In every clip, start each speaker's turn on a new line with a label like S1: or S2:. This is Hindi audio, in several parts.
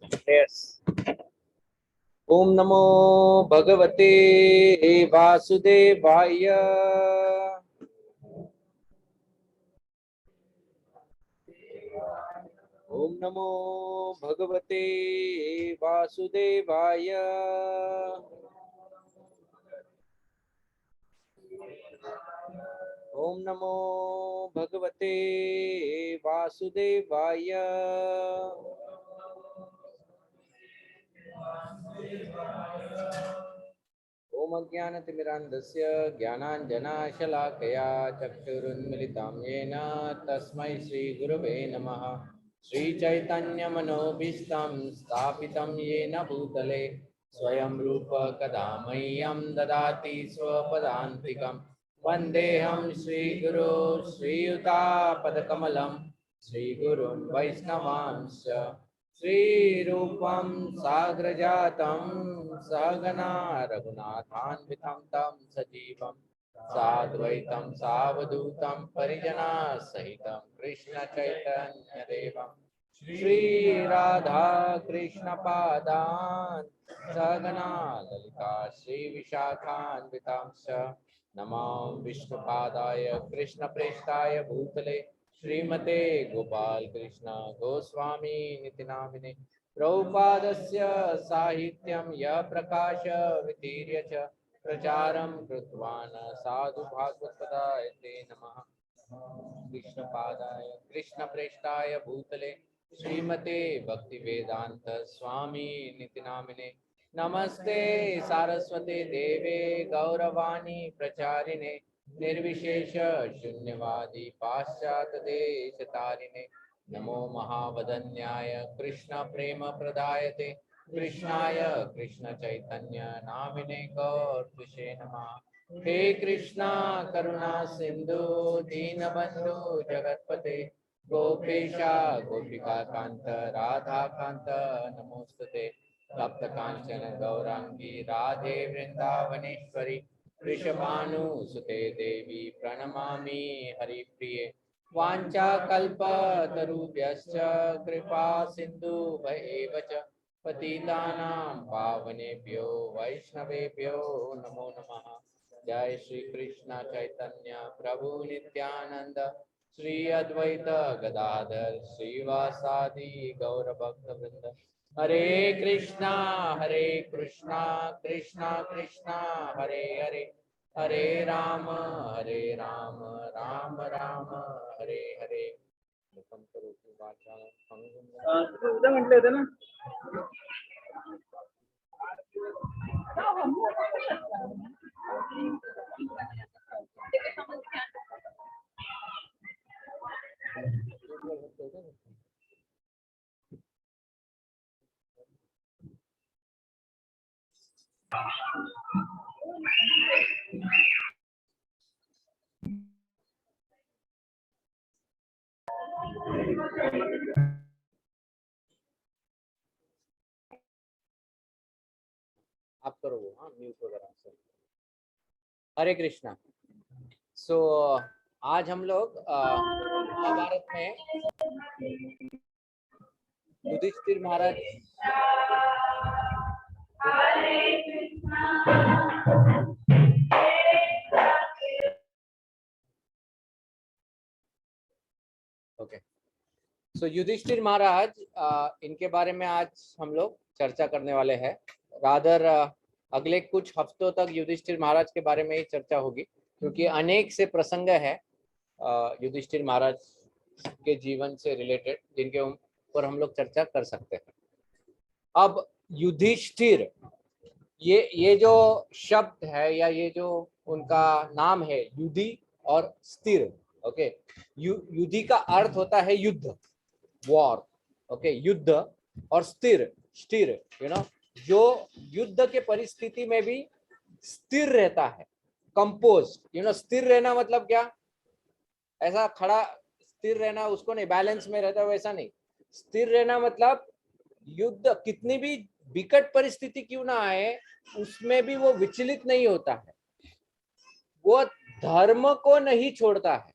S1: Yes. ओम नमो भगवते वासुदेवाय। ओम नमो भगवते वासुदेवाय। ओम नमो भगवते वासुदेवाय। ओम अज्ञानतिमिरान्धस्य ज्ञानाञ्जनाशलाकया चक्षुरुन्मिलितं येन तस्मै श्रीगुरवे नमः। श्रीचैतन्यमनोभीष्टं स्थापितं येन भूतले स्वयं रूप कदा मह्यं ददाति स्वपदान्तिकं। वन्देऽहं श्रीगुरो श्रीयुतापदकमलं श्रीगुरुं वैष्णवांश्च श्रीरूपं साग्रजातं सहगना रघुनाथान्वितं तं सजीवं साद्वैतं सावधूतं परिजनसहितं कृष्णचैतन्यदेवं श्रीराधा कृष्णपादान् सहगना ललिता श्रीविशाखान्वितांश्च नमो विष्णुपादाय कृष्णप्रेष्ठाय भूतले श्रीमते गोपाल कृष्ण गोस्वामी निति नामिने प्रभुपादस्य साहित्यं यः प्रकाश वितीर्य च प्रचारं कृतवान् साधु भागवतपदाय ते नमः। कृष्णपादाय कृष्णप्रेष्ठाय भूतले श्रीमते भक्तिवेदांत स्वामी निति नामिने नमस्ते सारस्वते देवे गौरवाणी प्रचारिणे निर्विशेष शून्यवादी पाश्चात्य देश तारिणे नमो महावदन्याय कृष्ण प्रेम प्रदायते कृष्णाय कृष्ण चैतन्य नामिने गौरविषे नमः। हे कृष्णा करुणा सिंधु दीनबंधु जगतपते गोपेशा गोपिका कांत राधा कांत नमोस्तुते तप्त कांचन गौरांगी राधे वृंदावनेश्वरी वृषभानुसुते देवी प्रणमामि हरिप्रिये वाञ्छाकल्पतरुभ्यश्च कृपा सिन्धुभ्येव च पतितानां पावनेभ्यो वैष्णवेभ्यो नमो नमः। जय श्री कृष्ण चैतन्य प्रभु नित्यानंद श्री अद्वैत गदाधर श्रीवासादि गौर भक्त वृंद। हरे कृष्णा कृष्णा कृष्णा हरे हरे हरे राम राम राम हरे हरे।
S2: उद्या म्हटलं होतं ना
S1: आप करो वो, हाँ म्यूट वगैरह से। हरे कृष्णा। सो आज हम लोग महाभारत में युधिष्ठिर महाराज सो युधिष्ठिर महाराज इनके बारे में आज हम लोग चर्चा करने वाले हैं। रादर अगले कुछ हफ्तों तक युधिष्ठिर महाराज के बारे में ही चर्चा होगी, क्योंकि अनेक से प्रसंग है युधिष्ठिर महाराज के जीवन से रिलेटेड जिनके ऊपर हम लोग चर्चा कर सकते हैं। अब युधिष्ठिर ये जो शब्द है या ये जो उनका नाम है युधि और स्थिर, ओके। युधि का अर्थ होता है युद्ध, वॉर, ओके, युद्ध, और स्थिर स्थिर जो युद्ध के परिस्थिति में भी स्थिर रहता है, कंपोज। स्थिर रहना मतलब क्या? ऐसा खड़ा स्थिर रहना उसको नहीं, बैलेंस में रहता है वैसा नहीं। स्थिर रहना मतलब युद्ध कितनी भी विकट परिस्थिति क्यों ना आए उसमें भी वो विचलित नहीं होता है, वो धर्म को नहीं छोड़ता है।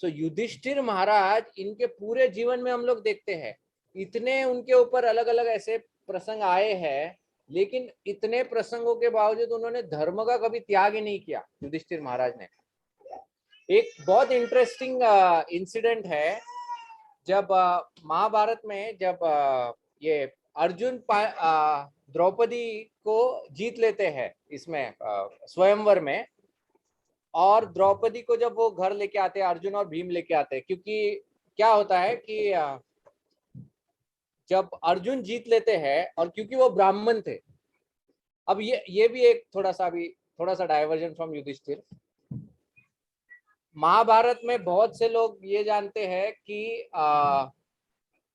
S1: सो युधिष्ठिर महाराज इनके पूरे जीवन में हम लोग देखते हैं इतने उनके ऊपर अलग अलग ऐसे प्रसंग आए हैं, लेकिन इतने प्रसंगों के बावजूद उन्होंने धर्म का कभी त्याग ही नहीं किया युधिष्ठिर महाराज ने। एक बहुत इंटरेस्टिंग इंसिडेंट है, जब महाभारत में जब ये अर्जुन द्रौपदी को जीत लेते हैं इसमें स्वयंवर में, और द्रौपदी को जब वो घर लेके आते हैं, अर्जुन और भीम लेके आते हैं, क्योंकि क्या होता है कि जब अर्जुन जीत लेते हैं, और क्योंकि वो ब्राह्मण थे, अब ये भी एक थोड़ा सा डाइवर्जन फ्रॉम युधिष्ठिर। महाभारत में बहुत से लोग ये जानते हैं कि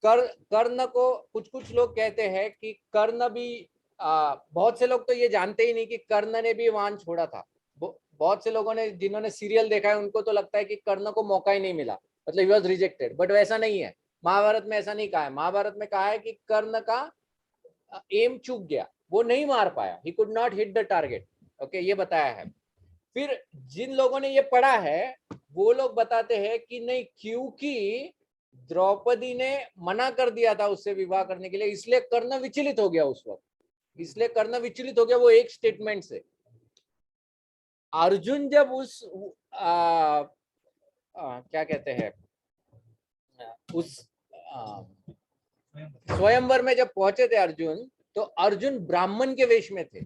S1: कर्ण को, कुछ लोग कहते हैं कि कर्ण भी, बहुत से लोग तो ये जानते ही नहीं कि कर्ण ने भी वाण छोड़ा था। बहुत से लोगों ने, जिन्होंने सीरियल देखा है, उनको तो लगता है कि कर्ण को मौका ही नहीं मिला, मतलब ही वाज रिजेक्टेड, बट वैसा नहीं है। महाभारत में ऐसा नहीं कहा है। महाभारत में कहा है कि कर्ण का एम चूक गया, वो नहीं मार पाया, he could not hit the target. Okay, ये बताया है। फिर जिन लोगों ने ये पढ़ा है, वो लोग बताते हैं कि नहीं, क्योंकि द्रौपदी ने मना कर दिया था उससे विवाह करने के लिए, इसलिए कर्ण विचलित हो गया उस वक्त, इसलिए कर्ण विचलित हो गया वो एक स्टेटमेंट से। अर्जुन जब उस क्या कहते हैं, उस स्वयंवर में जब पहुंचे थे अर्जुन, तो अर्जुन ब्राह्मण के वेश में थे,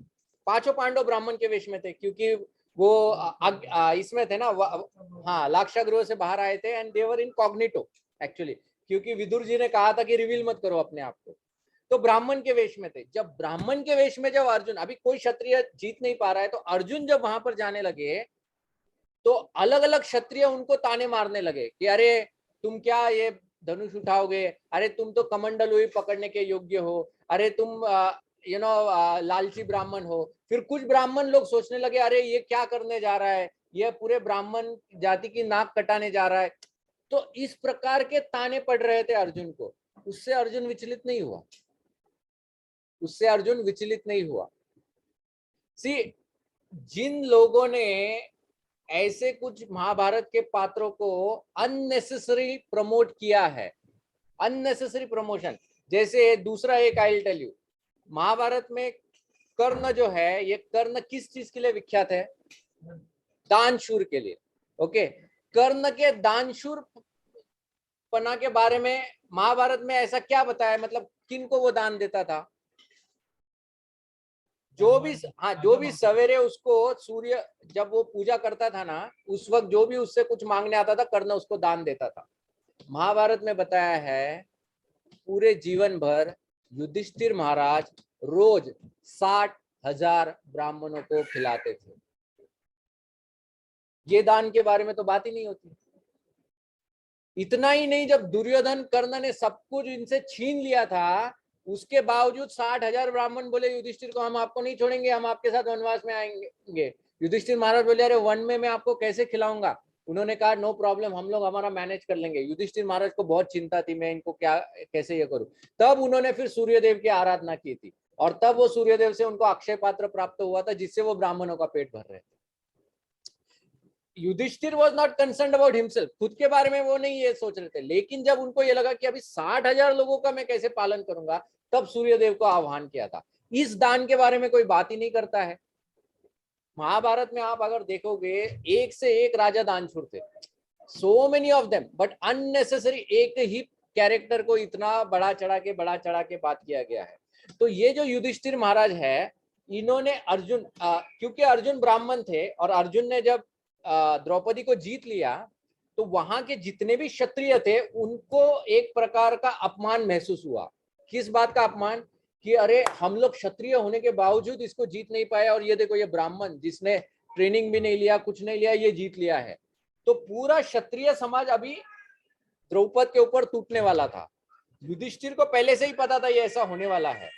S1: पांचों पांडव ब्राह्मण के वेश में थे, क्योंकि वो इसमें थे ना, हाँ, लाक्षागृह से बाहर आए थे, and they were incognito actually, क्योंकि विदुर जी ने कहा था कि रिवील मत करो अपने आप को, तो ब्राह्मण के वेश में थे। जब ब्राह्मण के वेश में जब अर्जुन, अभी कोई क्षत्रिय जीत नहीं पा रहा है, तो अर्जुन जब वहां पर जाने लगे, तो अलग अलग क्षत्रिय उनको ताने मारने लगे कि अरे तुम क्या ये धनुष उठाओगे, अरे तुम तो कमंडल हुई पकड़ने के योग्य हो, अरे तुम लालची ब्राह्मण हो। फिर कुछ ब्राह्मण लोग सोचने लगे, अरे ये क्या करने जा रहा है, ये पूरे ब्राह्मण जाति की नाक कटाने जा रहा है। तो इस प्रकार के ताने पड़ रहे थे अर्जुन को, उससे अर्जुन विचलित नहीं हुआ, उससे अर्जुन विचलित नहीं हुआ। सी, जिन लोगों ने ऐसे कुछ महाभारत के पात्रों को अननेसेसरी प्रमोट किया है, अननेसेसरी प्रमोशन, जैसे दूसरा एक I will tell you, Mahabharat में कर्ण जो है, ये कर्ण किस चीज के लिए विख्यात है? दानशूर के लिए। ओके, कर्ण के दानशूर पना के बारे में महाभारत में ऐसा क्या बताया, मतलब किन को वो दान देता था? जो भी सवेरे उसको सूर्य जब वो पूजा करता था ना, उस वक्त जो भी उससे कुछ मांगने आता था, कर्ण उसको दान देता था। महाभारत में बताया है पूरे जीवन भर युधिष्ठिर महाराज रोज 60,000 ब्राह्मणों को खिलाते थे। ये दान के बारे में तो बात ही नहीं होती। इतना ही नहीं, जब दुर्योधन कर्ण ने सब कुछ इनसे छीन लिया था, उसके बावजूद 60,000 ब्राह्मण बोले युधिष्ठिर को, हम आपको नहीं छोड़ेंगे, हम आपके साथ वनवास में आएंगे। युधिष्ठिर महाराज बोले, अरे वन में मैं आपको कैसे खिलाऊंगा? उन्होंने कहा नो प्रॉब्लम, हम लोग हमारा मैनेज कर लेंगे। युधिष्ठिर महाराज को बहुत चिंता थी, मैं इनको क्या कैसे ये करूं। तब उन्होंने फिर सूर्यदेव की आराधना की थी, और तब वो सूर्यदेव से उनको अक्षय पात्र प्राप्त हुआ था, जिससे वो ब्राह्मणों का पेट भर रहे थे। Yudhishthir was not concern about himself, खुद के बारे में वो नहीं ये सोच रहे थे, लेकिन जब उनको ये लगा कि अभी 60,000 लोगों का मैं कैसे पालन करूंगा, तब सूर्यदेव को आह्वान किया था। इस दान के बारे में कोई बात ही नहीं करता है। महाभारत में आप अगर देखोगे, एक से एक राजा दानशूर थे, so many of them, but unnecessary एक ही कैरेक्टर को इतना बड़ा चढ़ा के बात किया गया है। तो ये जो युधिष्ठिर महाराज है, इन्होंने अर्जुन, क्योंकि अर्जुन ब्राह्मण थे, और अर्जुन ने जब द्रौपदी को जीत लिया, तो वहां के जितने भी क्षत्रिय थे, उनको एक प्रकार का अपमान महसूस हुआ। किस बात का अपमान? कि अरे हम लोग क्षत्रिय होने के बावजूद इसको जीत नहीं पाए, और ये देखो, ये ब्राह्मण जिसने ट्रेनिंग भी नहीं लिया, कुछ नहीं लिया, ये जीत लिया है। तो पूरा क्षत्रिय समाज अभी द्रौपद के ऊपर टूटने वाला था। युधिष्ठिर को पहले से ही पता था ये ऐसा होने वाला है।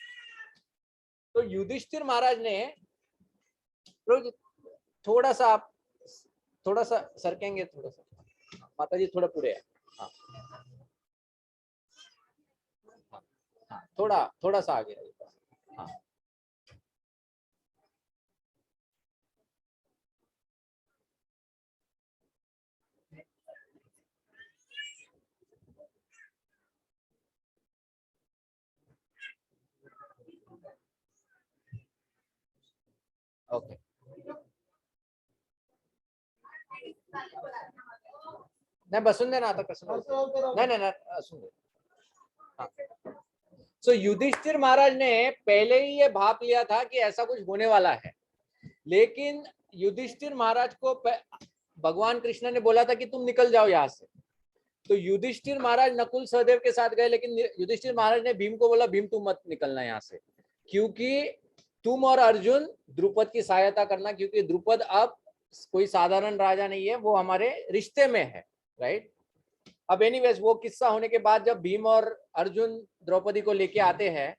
S1: तो युधिष्ठिर महाराज ने, थोड़ा सा आप थोड़ा सा सरकेंगे, थोड़ा सा माता जी, थोड़ा पूरे है, हाँ, हाँ, थोड़ा सा आगे, हाँ। ओके नाही बसून दे ना आता कसं नाही नाही नाही असून दे. सो युधिष्ठिर महाराज ने पहले ही ये भाप लिया था कि ऐसा कुछ होने वाला है, लेकिन युधिष्ठिर महाराज को भगवान कृष्ण ने बोला था कि तुम निकल जाओ यहाँ से। तो युधिष्ठिर महाराज नकुल सहदेव के साथ गए, लेकिन युधिष्ठिर महाराज ने भीम को बोला भीम तुम मत निकलना यहाँ से, क्योंकि तुम और अर्जुन द्रुपद की सहायता करना, क्योंकि द्रुपद अब कोई साधारण राजा नहीं है, वो हमारे रिश्ते में है, राइट। अब एनीवेज वो किस्सा होने के बाद जब भीम और अर्जुन द्रौपदी को लेके आते हैं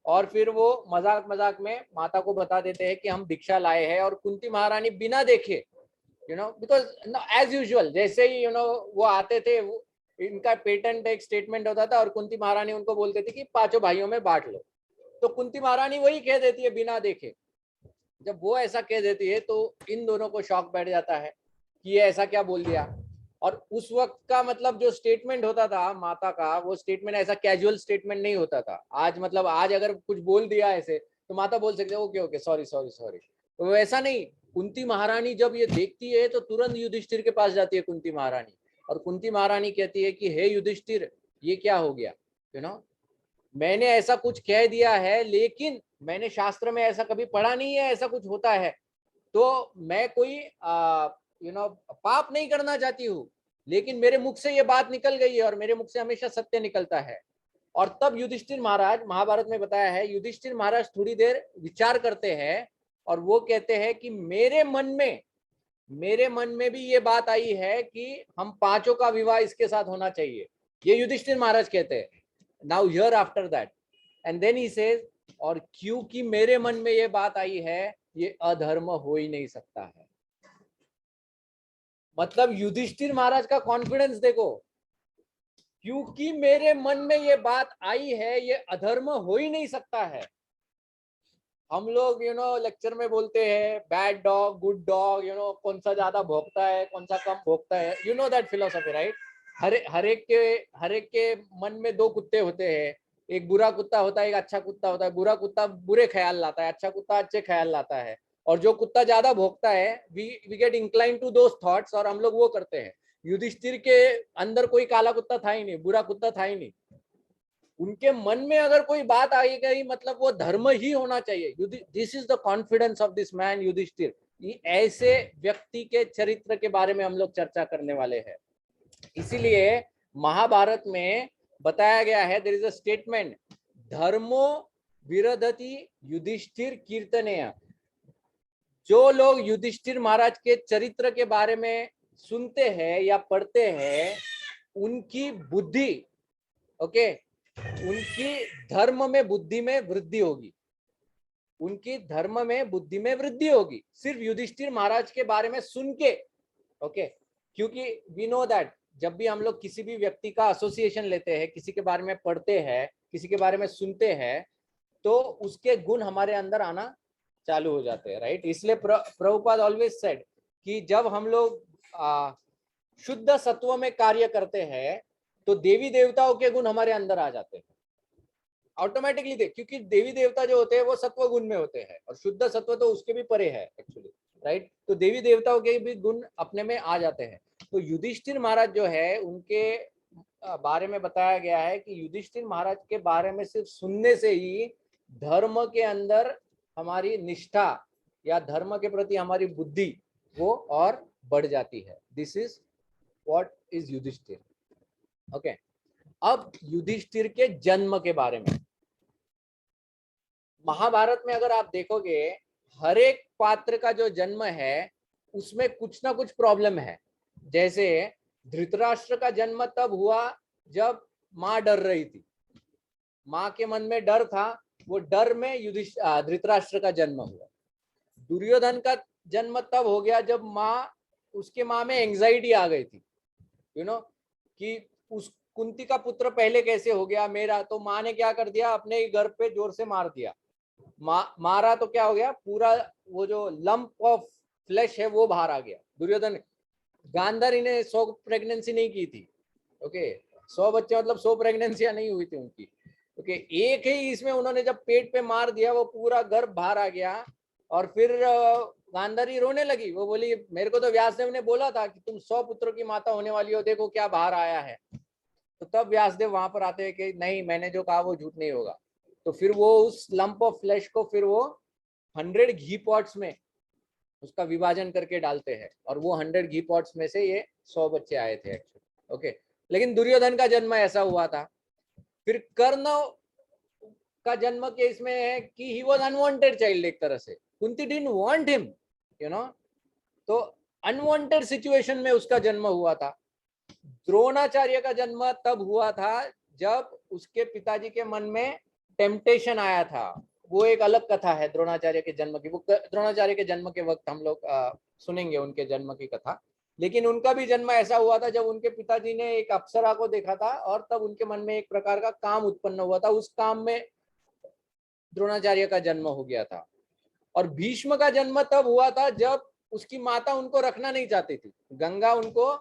S1: और फिर वो मजाक मजाक में माता को बता देते हैं कि हम भिक्षा लाए हैं, और कुंती महारानी बिना देखे बिकॉज एज यूजुअल जैसे ही वो आते थे, इनका पेटेंट एक स्टेटमेंट होता था और कुंती महारानी उनको बोलते थे कि पांचों भाइयों में बांट लो। तो कुंती महारानी वही कह देती है बिना देखे। जब वो ऐसा कह देती है तो इन दोनों को शॉक बैठ जाता है कि ये ऐसा क्या बोल दिया। और उस वक्त का मतलब जो स्टेटमेंट होता था माता का, वो स्टेटमेंट ऐसा कैजुअल स्टेटमेंट नहीं होता था। आज मतलब आज अगर कुछ बोल दिया ऐसे तो माता बोल सकते okay okay sorry sorry sorry, तो वैसा नहीं। कुंती महारानी जब ये देखती है तो तुरंत युधिष्ठिर के पास जाती है कुंती महारानी, और कुंती महारानी कहती है कि हे युधिष्ठिर ये क्या हो गया, मैंने ऐसा कुछ कह दिया है, लेकिन मैंने शास्त्र में ऐसा कभी पढ़ा नहीं है ऐसा कुछ होता है, तो मैं कोई पाप नहीं करना चाहती हूँ, लेकिन मेरे मुख से ये बात निकल गई है और मेरे मुख से हमेशा सत्य निकलता है। और तब युधिष्ठिर महाराज, महाभारत में बताया है, युधिष्ठिर महाराज थोड़ी देर विचार करते हैं और वो कहते हैं कि मेरे मन में भी ये बात आई है कि हम पांचों का विवाह इसके साथ होना चाहिए, ये युधिष्ठिर महाराज कहते हैं। Now here after that and then he says, और क्योंकि मेरे मन में ये बात आई है, ये अधर्म हो ही नहीं सकता है। मतलब युधिष्ठिर महाराज का कॉन्फिडेंस देखो, क्योंकि मेरे मन में ये बात आई है, ये अधर्म हो ही नहीं सकता है। हम लोग लेक्चर में बोलते हैं बैड डॉग गुड डॉग, कौन सा ज्यादा भौंकता है कौन सा कम भौंकता है, दैट फिलोसफी, राइट। हर एक के मन में दो कुत्ते होते हैं, एक बुरा कुत्ता होता है एक अच्छा कुत्ता होता है। बुरा कुत्ता बुरे ख्याल लाता है, अच्छा कुत्ता अच्छे ख्याल लाता है। और जो कुत्ता ज्यादा भौंकता है we get incline to those thoughts, और हम लोग वो करते हैं। युधिष्ठिर के अंदर कोई काला कुत्ता था ही नहीं, बुरा कुत्ता था ही नहीं। उनके मन में अगर कोई बात आई गई मतलब वो धर्म ही होना चाहिए। This is the confidence of this man Yudhishthir. ऐसे व्यक्ति के चरित्र के बारे में हम लोग चर्चा करने वाले हैं। इसीलिए महाभारत में बताया गया है, देयर इज अ स्टेटमेंट, धर्मो विरधति युधिष्ठिर कीर्तनेय। जो लोग युधिष्ठिर महाराज के चरित्र के बारे में सुनते हैं या पढ़ते हैं, उनकी बुद्धि उनकी धर्म में बुद्धि में वृद्धि होगी, उनकी धर्म में बुद्धि में वृद्धि होगी, सिर्फ युधिष्ठिर महाराज के बारे में सुन के। क्योंकि वी नो दैट जब भी हम लोग किसी भी व्यक्ति का एसोसिएशन लेते हैं, किसी के बारे में पढ़ते हैं, किसी के बारे में सुनते हैं, तो उसके गुण हमारे अंदर आना चालू हो जाते हैं, राइट। इसलिए प्रभुपाद ऑलवेज सेड कि जब हम लोग शुद्ध सत्व में कार्य करते हैं तो देवी देवताओं के गुण हमारे अंदर आ जाते हैं ऑटोमेटिकली। क्योंकि देवी देवता जो होते हैं वो सत्व गुण में होते हैं, और शुद्ध सत्व तो उसके भी परे है एक्चुअली, राइट। तो देवी देवताओं के भी गुण अपने में आ जाते हैं। तो युधिष्ठिर महाराज जो है, उनके बारे में बताया गया है कि युधिष्ठिर महाराज के बारे में सिर्फ सुनने से ही धर्म के अंदर हमारी निष्ठा या धर्म के प्रति हमारी बुद्धि वो और बढ़ जाती है। This is what is Yudhishthir. Okay, अब युधिष्ठिर के जन्म के बारे में महाभारत में अगर आप देखोगे, हर एक पात्र का जो जन्म है उसमें कुछ ना कुछ प्रॉब्लम है। जैसे धृतराष्ट्र का जन्म तब हुआ जब माँ डर रही थी, माँ के मन में डर था, वो डर में धृतराष्ट्र का जन्म हुआ। दुर्योधन का जन्म तब हो गया जब उसके माँ में एंजाइटी आ गई थी, कि उस कुंती का पुत्र पहले कैसे हो गया मेरा। तो माँ ने क्या कर दिया, अपने ही घर पे जोर से मार दिया। मारा तो क्या हो गया, पूरा वो जो लंप ऑफ फ्लैश है वो बाहर आ गया। दुर्योधन, गांधारी ने 100 प्रेगनेंसी नहीं की थी, 100 बच्चे मतलब 100 प्रेगनेंसियां नहीं हुई थी उनकी, एक ही इसमें उन्होंने जब पेट पे मार दिया, वो पूरा गर्भ बाहर आ गया और फिर गांधारी रोने लगी। वो बोली मेरे को तो व्यासदेव ने बोला था कि तुम 100 पुत्रों की माता होने वाली हो, देखो क्या बाहर आया है। तो तब व्यासदेव वहां पर आते हैं कि नहीं, मैंने जो कहा वो झूठ नहीं होगा। तो फिर वो उस लंप ऑफ फ्लैश को फिर वो 100 घी पॉट्स में उसका विभाजन करके डालते हैं, और वो 100 घी पॉट्स में से ये 100 बच्चे आए थे एक्चुअली। ओके, लेकिन दुर्योधन का जन्म ऐसा हुआ था। फिर कर्ण का जन्म के इसमें है कि ही वॉज अनवांटेड चाइल्ड, एक तरह से Kunti didn't want him, you know. तो अनवांटेड सिचुएशन में उसका जन्म हुआ था। द्रोणाचार्य का जन्म तब हुआ था जब उसके पिताजी के मन में टेम्पटेशन आया था। वो एक अलग कथा है द्रोणाचार्य के जन्म की। वो द्रोणाचार्य के जन्म के वक्त हम लोग सुनेंगे उनके जन्म की कथा। लेकिन उनका भी जन्म ऐसा हुआ था जब उनके पिताजी ने एक अप्सरा को देखा था, और तब उनके मन में एक प्रकार का काम उत्पन्न हुआ था। उस काम में द्रोणाचार्य का जन्म हो गया था। और भीष्म का जन्म तब हुआ था जब उसकी माता उनको रखना नहीं चाहती थी। गंगा उनको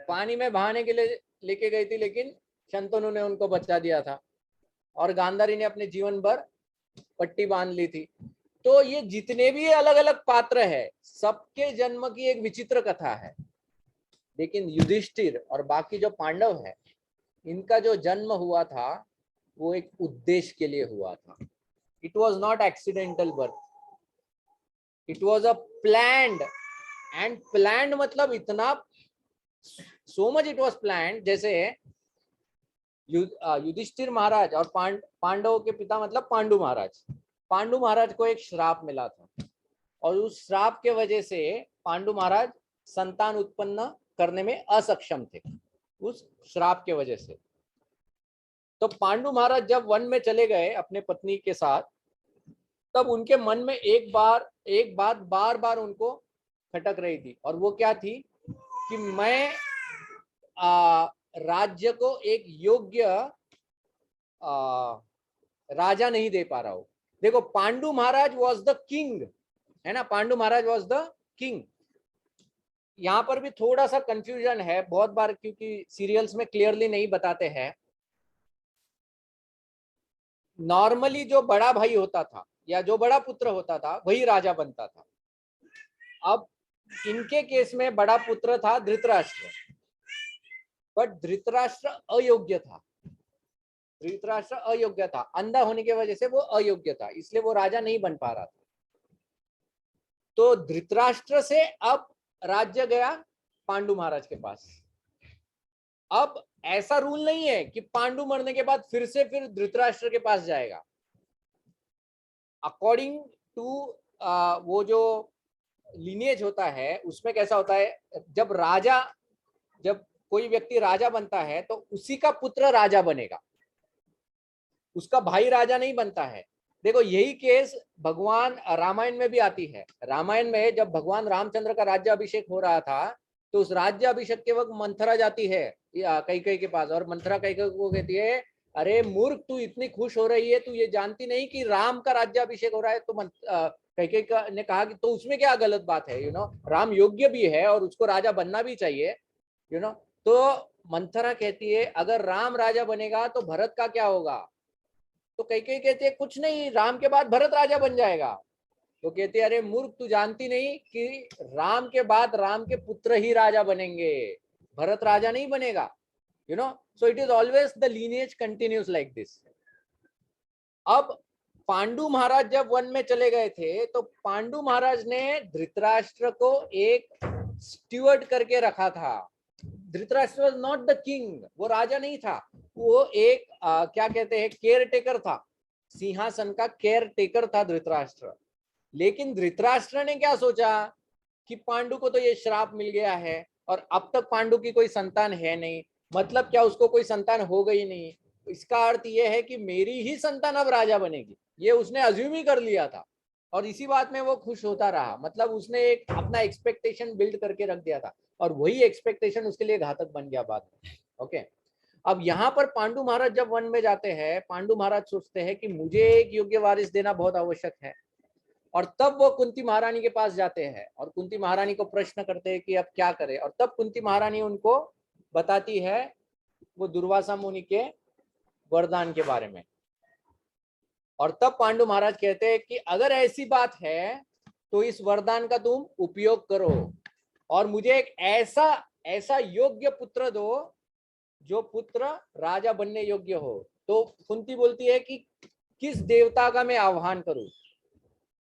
S1: पानी में बहाने के लिए लेके गई थी, लेकिन शंतनु ने उनको बचा दिया था, और गांधारी ने अपने जीवन भर पट्टी बांध ली थी। तो ये जितने भी अलग अलग पात्र है, सबके जन्म की एक विचित्र कथा है। लेकिन युधिष्ठिर और बाकी जो पांडव है, इनका जो जन्म हुआ था वो एक उद्देश्य के लिए हुआ था। It was not accidental birth, it was a planned. And planned मतलब इतना, so much it was planned. जैसे युधिष्ठिर महाराज और पांडवों के पिता मतलब पांडु महाराज। पांडु महाराज को एक श्राप मिला था, और उस श्राप के वजह से पांडु महाराज संतान उत्पन्न करने में असक्षम थे, उस श्राप के वजह से। तो पांडु महाराज जब वन में चले गए अपने पत्नी के साथ, तब उनके मन में एक बात बार बार उनको खटक रही थी, और वो क्या थी कि मैं राज्य को एक योग्य राजा नहीं दे पा रहा हूं। देखो, पांडु महाराज वॉज द किंग, है ना, पांडु महाराज वॉज द किंग। यहां पर भी थोड़ा सा कंफ्यूजन है बहुत बार, क्योंकि सीरियल्स में क्लियरली नहीं बताते हैं। नॉर्मली जो बड़ा भाई होता था या जो बड़ा पुत्र होता था वही राजा बनता था। अब इनके केस में बड़ा पुत्र था धृतराष्ट्र, बट धृतराष्ट्र अयोग्य था। धृतराष्ट्र अयोग्य था, अंधा होने की वजह से वो अयोग्य था, इसलिए वो राजा नहीं बन पा रहा था। तो धृतराष्ट्र से अब राज्य गया पांडु महाराज के पास। अब ऐसा रूल नहीं है कि पांडु मरने के बाद फिर धृतराष्ट्र के पास जाएगा। अकॉर्डिंग टू वो जो लिनिएज होता है उसमें कैसा होता है, जब कोई व्यक्ति राजा बनता है तो उसी का पुत्र राजा बनेगा, उसका भाई राजा नहीं बनता है। देखो, यही केस भगवान रामायण में भी आती है। रामायण में जब भगवान रामचंद्र का राज्य अभिषेक हो रहा था, तो उस राज्य अभिषेक के वक्त मंथरा जाती है कैकेयी के पास, और मंथरा कैकेयी को कहती है, अरे मूर्ख, तू इतनी खुश हो रही है, तू ये जानती नहीं कि राम का राज्य अभिषेक हो रहा है। तो कैकेयी ने कहा कि तो उसमें क्या गलत बात है, राम योग्य भी है और उसको राजा बनना भी चाहिए, तो मंथरा कहती है अगर राम राजा बनेगा तो भरत का क्या होगा। तो कैकेयी कहती है कुछ नहीं, राम के बाद भरत राजा बन जाएगा। तो कहती है अरे मूर्ख, तू जानती नहीं कि राम के बाद राम के पुत्र ही राजा बनेंगे, भरत राजा नहीं बनेगा। So it is always the lineage continuous like this. अब पांडु महाराज जब वन में चले गए थे, तो पांडु महाराज ने धृतराष्ट्र को एक स्टीवर्ड करके रखा था। Dhritarashtra was not the king, वो राजा नहीं था, वो एक क्या कहते हैं, केयर टेकर था, सिंहासन का केयर टेकर था धृतराष्ट्र। लेकिन धृतराष्ट्र ने क्या सोचा कि पांडु को तो ये श्राप मिल गया है, और अब तक पांडु की कोई संतान है नहीं, मतलब क्या, उसको कोई संतान हो गई नहीं, इसका अर्थ यह है कि मेरी ही संतान अब राजा बनेगी, ये उसने अज्यूम ही कर लिया था। और इसी बात में वो खुश होता रहा, मतलब उसने एक अपना एक्सपेक्टेशन बिल्ड करके रख दिया था, और वही एक्सपेक्टेशन उसके लिए घातक बन गया बाद में। ओके, अब यहाँ पर पांडु महाराज जब वन में जाते हैं, पांडु महाराज सोचते हैं कि मुझे एक योग्य वारिस देना बहुत आवश्यक है, और तब वो कुंती महारानी के पास जाते हैं और कुंती महारानी को प्रश्न करते हैं कि अब क्या करें। और तब कुंती महारानी उनको बताती है वो दुर्वासा मुनि के वरदान के बारे में। और तब पांडु महाराज कहते हैं कि अगर ऐसी बात है तो इस वरदान का तुम उपयोग करो और मुझे एक ऐसा ऐसा योग्य पुत्र दो जो पुत्र राजा बनने योग्य हो। तो कुंती बोलती है कि किस देवता का मैं आह्वान करूं।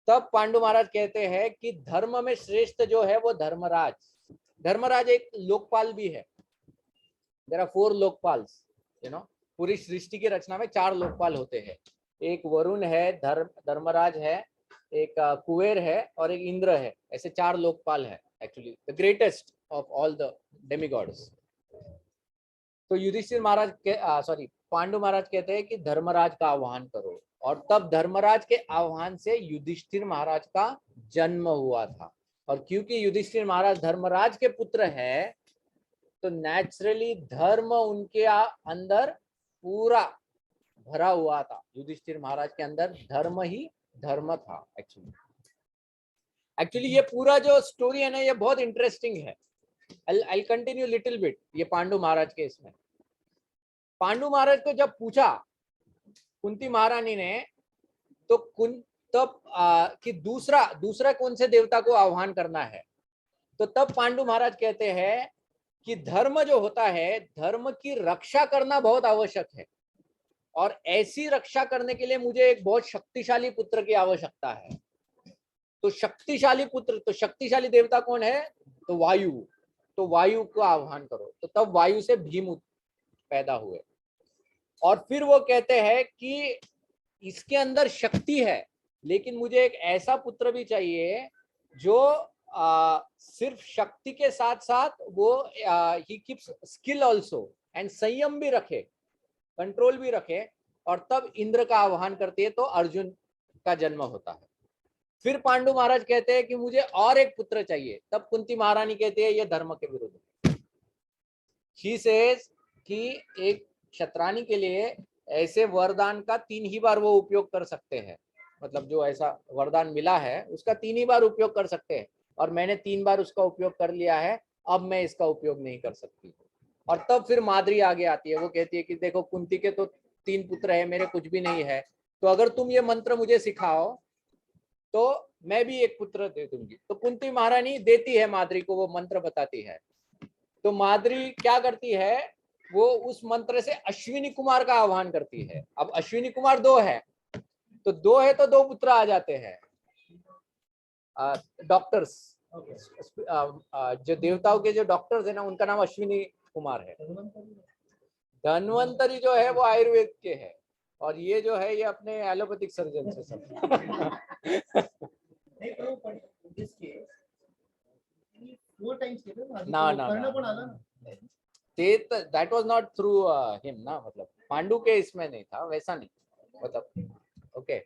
S1: तब पांडु महाराज कहते हैं कि धर्म में श्रेष्ठ जो है वो धर्मराज। धर्मराज एक लोकपाल भी है। देयर आर 4 लोकपाल्स, पूरी सृष्टि की रचना में 4 लोकपाल होते हैं। एक वरुण है, धर्मराज है, एक कुबेर है और एक इंद्र है। ऐसे 4 लोकपाल है, actually the greatest of all the demigods. तो युधिष्ठिर महाराज के पांडु महाराज कहते हैं कि धर्मराज का आह्वान करो और तब धर्मराज के आह्वान से युधिष्ठिर महाराज का जन्म हुआ था। और क्योंकि युधिष्ठिर महाराज धर्मराज के पुत्र है तो नेचुरली धर्म उनके अंदर पूरा भरा हुआ था। युधिष्ठिर महाराज के अंदर धर्म ही धर्म था। एक्चुअली ये पूरा जो स्टोरी है ना, ये बहुत इंटरेस्टिंग है। I'll continue little bit ये पांडु महाराज के इसमें। पांडु महाराज को जब पूछा कुंती महारानी ने तो तब कि दूसरा कौन से देवता को आह्वान करना है, तो तब पांडु महाराज कहते हैं कि धर्म जो होता है, धर्म की रक्षा करना बहुत आवश्यक है और ऐसी रक्षा करने के लिए मुझे एक बहुत शक्तिशाली पुत्र की आवश्यकता है। तो शक्तिशाली पुत्र, तो शक्तिशाली देवता कौन है? तो वायु। तो वायु को आह्वान करो। तो तब वायु से भीम पैदा हुए। और फिर वो कहते हैं कि इसके अंदर शक्ति है लेकिन मुझे एक ऐसा पुत्र भी चाहिए जो सिर्फ शक्ति के साथ साथ वो he keeps skill also and संयम भी रखे, कंट्रोल भी रखे। और तब इंद्र का आह्वान करती है तो अर्जुन का जन्म होता है। फिर पांडु महाराज कहते हैं कि मुझे और एक पुत्र चाहिए। तब कुंती महारानी कहती है ये धर्म के विरुद्ध। शी सेज कि एक क्षत्राणी के लिए ऐसे वरदान का 3 ही बार वो उपयोग कर सकते हैं। मतलब जो ऐसा वरदान मिला है उसका 3 ही बार उपयोग कर सकते हैं और मैंने 3 बार उसका उपयोग कर लिया है, अब मैं इसका उपयोग नहीं कर सकती। और तब फिर माद्री आगे आती है। वो कहती है कि देखो कुंती के तो 3 पुत्र है, मेरे कुछ भी नहीं है, तो अगर तुम ये मंत्र मुझे सिखाओ तो मैं भी एक पुत्र दे दूंगी। तो कुंती महारानी देती है माद्री को, वो मंत्र बताती है। तो माद्री क्या करती है, वो उस मंत्र से अश्विनी कुमार का आह्वान करती है। अब अश्विनी कुमार 2 है तो 2 है तो 2 पुत्र आ जाते हैं। डॉक्टर्स, जो देवताओं के जो डॉक्टर्स है ना, उनका नाम अश्विनी कुमार है। धन्वंतरी जो है वो आयुर्वेद के है और ये जो है ये अपने एलोपैथिक सर्जन से सब ना that was not through him ना, मतलब पांडु के इसमें नहीं था, वैसा नहीं, मतलब ओके।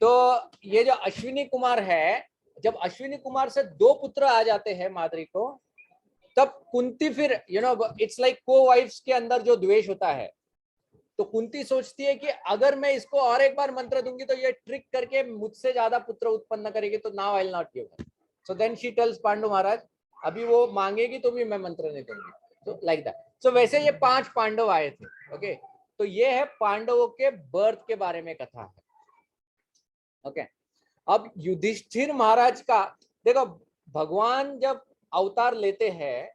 S1: तो ये जो अश्विनी कुमार है, जब अश्विनी कुमार से 2 पुत्र आ जाते हैं माद्री को, तब कुंती फिर इट्स लाइक को वाइफ्स के अंदर जो द्वेष होता है, तो कुंती सोचती है कि अगर मैं इसको और एक बार मंत्र दूंगी तो ये ट्रिक करके मुझसे ज्यादा पुत्र उत्पन्न करेगी, तो now I will not give her. So then she tells Pandu Maharaj अभी वो मांगेगी तो भी मैं मंत्र नहीं दूंगी। तो लाइक दैट। सो वैसे ये 5 पांडव आए थे। ओके, तो ये है पांडवों के बर्थ के बारे में कथा है। ओके, अब युधिष्ठिर महाराज का देखो, भगवान जब अवतार लेते हैं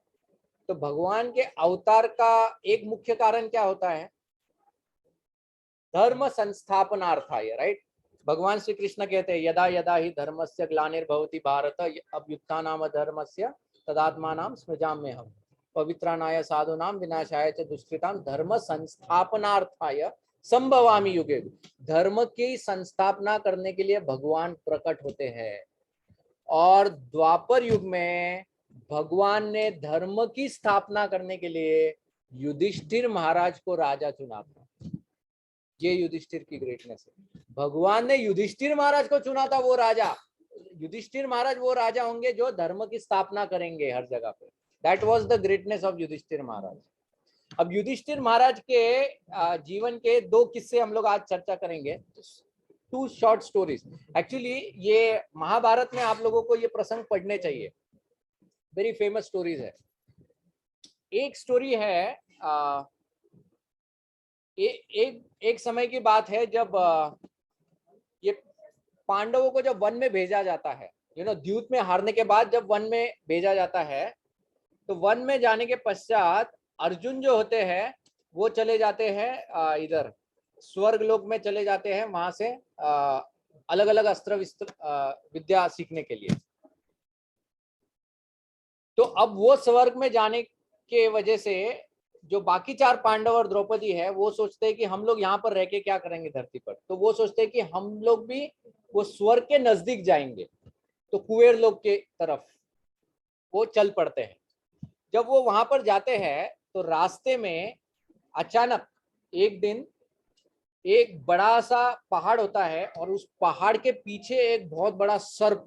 S1: तो भगवान के अवतार का एक मुख्य कारण क्या होता है? धर्म संस्थापनार्थाय, राइट। भगवान श्री कृष्ण कहते हैं यदा यदा ही धर्मस्य ग्लानिर्भवति भारत अभ्युत्थानाम धर्मस्य तदात्मानां सृजाम्यहम् पवित्राणाय साधूनां विनाशाय च दुष्कृतां धर्म संस्थापनार्थाय संभवामि युगे। धर्म की संस्थापना करने के लिए भगवान प्रकट होते हैं और द्वापर युग में भगवान ने धर्म की स्थापना करने के लिए युधिष्ठिर महाराज को राजा चुना था। ये युधिष्ठिर की ग्रेटनेस है। भगवान ने युधिष्ठिर महाराज को चुना था, वो राजा। युधिष्ठिर महाराज वो राजा होंगे जो धर्म की स्थापना करेंगे हर जगह पे। That was the greatness of Yudhishthir Maharaj. अब युधिष्ठिर महाराज के जीवन के 2 किस्से हम लोग आज चर्चा करेंगे। 2 शॉर्ट स्टोरीज। एक्चुअली ये महाभारत में आप लोगों को ये प्रसंग पढ़ने चाहिए, वेरी फेमस स्टोरीज है। एक स्टोरी है, एक समय की बात है जब पांडवों को जब वन में भेजा जाता है, द्यूत में हारने के बाद जब वन में भेजा जाता है, तो वन में जाने के पश्चात अर्जुन जो होते हैं वो चले जाते हैं इधर स्वर्ग लोक में चले जाते हैं, वहां से अलग अलग अस्त्र विद्या सीखने के लिए। तो अब वो स्वर्ग में जाने के वजह से जो बाकी 4 पांडव और द्रौपदी है वो सोचते हैं कि हम लोग यहाँ पर रह के क्या करेंगे धरती पर, तो वो सोचते हैं कि हम लोग भी वो स्वर्ग के नजदीक जाएंगे, तो कुबेर लोक के तरफ वो चल पड़ते हैं। जब वो वहां पर जाते हैं तो रास्ते में अचानक एक दिन एक बड़ा सा पहाड़ होता है और उस पहाड़ के पीछे एक बहुत बड़ा सर्प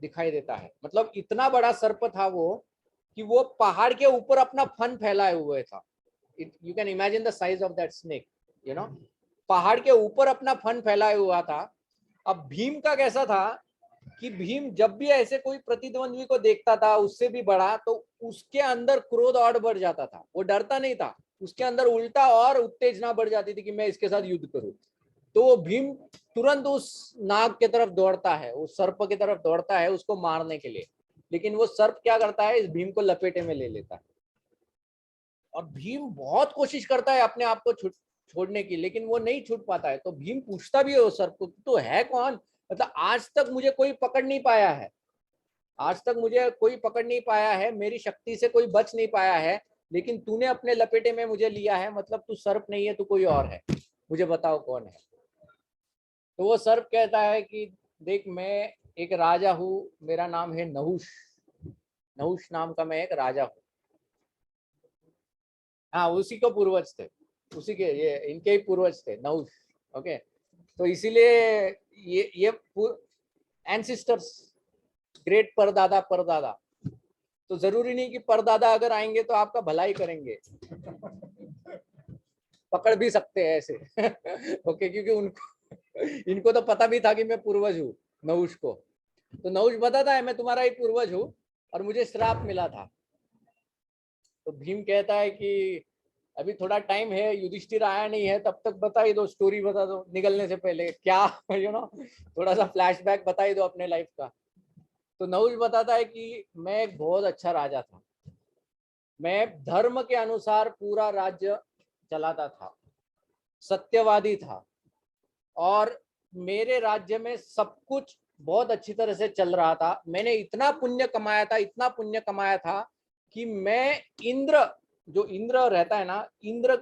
S1: दिखाई देता है। मतलब इतना बड़ा सर्प था वो कि वो पहाड़ के ऊपर अपना फन फैलाए हुए था। You can imagine the size of that snake, पहाड़ के ऊपर अपना फन फैलाए हुआ था। अब भीम का कैसा था कि भीम जब भी ऐसे कोई प्रतिद्वंद्वी को देखता था उससे भी बड़ा, तो उसके अंदर क्रोध और बढ़ जाता था। वो डरता नहीं था, उसके अंदर उल्टा और उत्तेजना बढ़ जाती थी कि मैं इसके साथ युद्ध करूं। तो वो भीम तुरंत उस नाग की तरफ दौड़ता है, उस सर्प की तरफ दौड़ता है उसको मारने के लिए। लेकिन वो सर्प क्या करता है, इस भीम को लपेटे में ले लेता है। और भीम बहुत कोशिश करता है अपने आप को छोड़ने की, लेकिन वो नहीं छूट पाता है। तो भीम पूछता भी है उस सर्प को, तो है कौन, मतलब आज तक मुझे कोई पकड़ नहीं पाया है, आज तक मुझे कोई पकड़ नहीं पाया है, मेरी शक्ति से कोई बच नहीं पाया है, लेकिन तूने अपने लपेटे में मुझे लिया है, मतलब तू सर्प नहीं है, तू कोई और है, मुझे बताओ कौन है। तो वो सर्प कहता है कि देख, मैं एक राजा हूँ, मेरा नाम है नहुष, नहुष नाम का मैं एक राजा हूँ। हाँ, उसी को पूर्वज थे, उसी के, ये इनके ही पूर्वज थे नहुष। ओके, तो इसीलिए ये एंसिस्टर्स, ग्रेट परदादा परदादा, तो जरूरी नहीं कि परदादा अगर आएंगे तो आपका भलाई करेंगे, पकड़ भी सकते हैं ऐसे। ओके, क्योंकि इनको तो पता भी था कि मैं पूर्वज हूँ नहुष को। तो नहुष बताता है मैं तुम्हारा ही पूर्वज हूँ और मुझे श्राप मिला था। तो भीम कहता है कि अभी थोड़ा टाइम है, युधिष्ठिर आया नहीं है, तब तक बता ही दो, स्टोरी बता दो निकलने से पहले, क्या थोड़ा सा फ्लैशबैक बता ही दो अपने लाइफ का। तो नहुष बताता है कि मैं एक बहुत अच्छा राजा था, मैं धर्म के अनुसार पूरा राज्य चलाता था, सत्यवादी था, और मेरे राज्य में सब कुछ बहुत अच्छी तरह से चल रहा था। मैंने इतना पुण्य कमाया था, इतना पुण्य कमाया था कि मैं इंद्र, जो इंद्र रहता है ना, इंद्र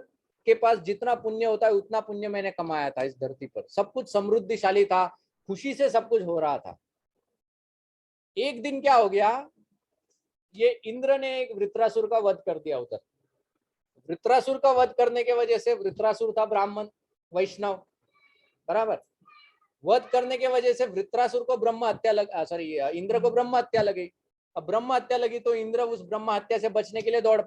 S1: के पास जितना पुण्य होता है उतना पुण्य मैंने कमाया था इस धरती पर। सब कुछ समृद्धिशाली था, खुशी से सब कुछ हो रहा था। एक दिन क्या हो गया, ये इंद्र ने एक वृत्रासुर का वध कर दिया उधर। वृत्रासुर का वध करने के वजह से, वृत्रासुर था ब्राह्मण वैष्णव, बराबर, वध करने के वजह से वृत्रासुर को ब्रह्म हत्या इंद्र को ब्रह्म हत्या लगी। अब ब्रह्म हत्या लगी तो इंद्र उस ब्रह्म हत्या से बचने के लिए दौड़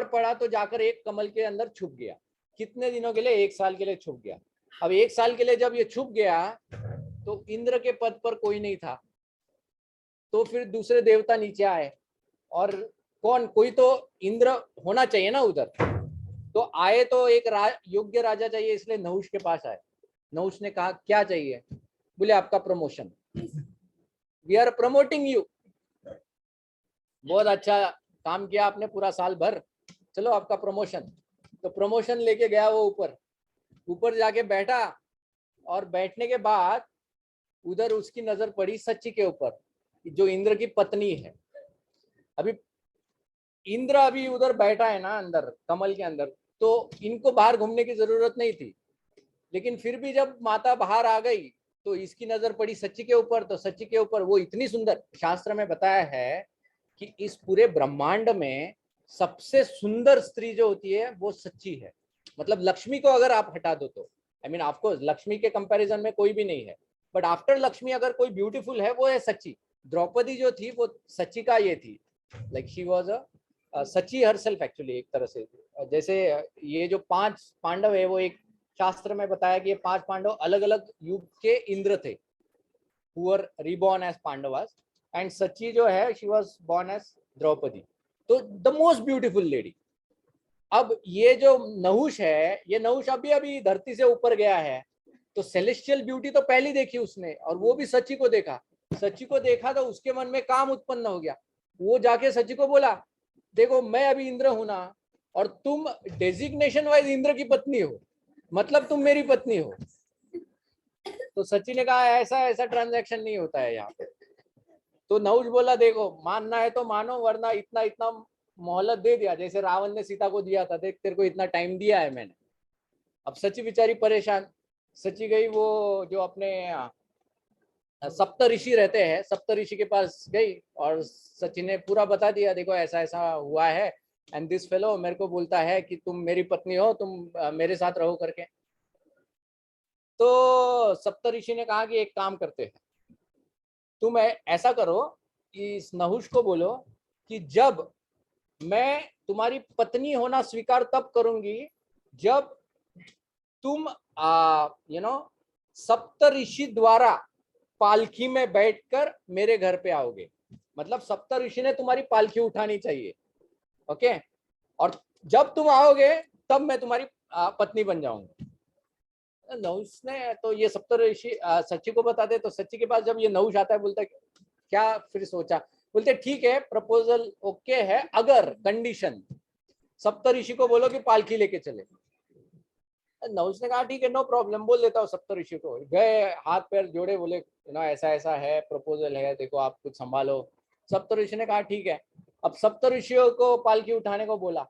S1: पड़ा तो जाकर एक कमल के अंदर छुप गया। कितने दिनों के लिए, 1 साल के लिए छुप गया। अब 1 साल के लिए जब ये छुप गया तो इंद्र के पद पर कोई नहीं था, तो फिर दूसरे देवता नीचे आए, और कोई तो इंद्र होना चाहिए ना उधर, तो आए तो एक योग्य राजा चाहिए, इसलिए नहुष के पास आए। नहुष ने कहा क्या चाहिए, बोले आपका promotion, we are promoting you, बहुत अच्छा काम किया आपने पूरा साल भर, चलो आपका प्रमोशन। तो प्रमोशन लेके गया वो ऊपर जाके बैठा, और बैठने के बाद उधर उसकी नजर पड़ी सच्ची के ऊपर, जो इंद्र की पत्नी है। अभी इंद्र अभी उधर बैठा है ना अंदर कमल के अंदर, तो इनको बाहर घूमने की जरूरत नहीं थी, लेकिन फिर भी जब माता बाहर आ गई तो इसकी नजर पड़ी सच्ची के ऊपर। तो सच्ची के ऊपर वो इतनी सुंदर, शास्त्र में बताया है कि इस पूरे ब्रह्मांड में सबसे सुंदर स्त्री जो होती है वो सच्ची है। मतलब लक्ष्मी को अगर आप हटा दो तो, I mean of course Lakshmi के कंपैरिजन में कोई भी नहीं है, बट आफ्टर लक्ष्मी अगर कोई ब्यूटीफुल है वो है सच्ची। द्रौपदी जो थी वो सच्ची का ये थी, लाइक शी वाज अ सच्ची हरसेल्फ एक्चुअली, एक तरह से। जैसे ये जो 5 पांडव है, वो एक शास्त्र में बताया कि ये 5 पांडव अलग अलग युग के इंद्र थे, who were reborn as Pandavas, and सच्ची जो है she was born as Draupadi, तो the most beautiful lady। अब ये जो नहुष है, ये नहुष अभी अभी धरती से ऊपर गया है, तो सेलेस्टियल ब्यूटी तो पहली देखी उसने, और वो भी सची को देखा। सची को देखा तो उसके मन में काम उत्पन्न हो गया। वो जाके सची को बोला, देखो मैं अभी इंद्र हूं ना, और तुम डेजिग्नेशन वाइज इंद्र की पत्नी हो, मतलब तुम मेरी पत्नी हो। तो सची ने कहा ऐसा ऐसा ट्रांजैक्शन नहीं होता है यहाँ पे। तो नहुष बोला, देखो मानना है तो मानो, वरना इतना इतना मोहलत दे दिया, जैसे रावण ने सीता को दिया था, देख तेरे को इतना टाइम दिया है मैंने। अब सची बेचारी परेशान। सची गई, वो जो अपने सप्त ऋषि रहते हैं, सप्त ऋषि के पास गई, और सची ने पूरा बता दिया, देखो ऐसा ऐसा हुआ है, एंड दिस फेलो मेरे को बोलता है कि तुम मेरी पत्नी हो, तुम मेरे साथ रहो करके। तो सप्त ऋषि ने कहा कि एक काम करते हैं, तुम ऐसा करो कि इस नहुष को बोलो कि जब मैं तुम्हारी पत्नी होना स्वीकार तब करूंगी जब तुम सप्त ऋषि द्वारा पालकी में बैठकर मेरे घर पे आओगे। मतलब सप्त ऋषि ने तुम्हारी पालकी उठानी चाहिए, ओके, और जब तुम आओगे तब मैं तुम्हारी पत्नी बन जाऊंगा। नहुष ने तो ये सप्त ऋषि सच्ची को बता दे। तो सच्ची के पास जब ये नहुष आता है, बोलता है क्या, फिर सोचा, बोलते ठीक है प्रपोजल ओके है, अगर कंडीशन सप्त ऋषि को बोलो कि पालकी लेके चले। नहुष ने कहा ठीक है नो प्रॉब्लम, बोल देता हूँ सप्त ऋषि को। गए, हाथ पैर जोड़े, बोले ना ऐसा ऐसा है, प्रपोजल है, देखो आप कुछ संभालो। सप्त ऋषि ने कहा ठीक है। अब सप्त ऋषियों को पालकी उठाने को बोला।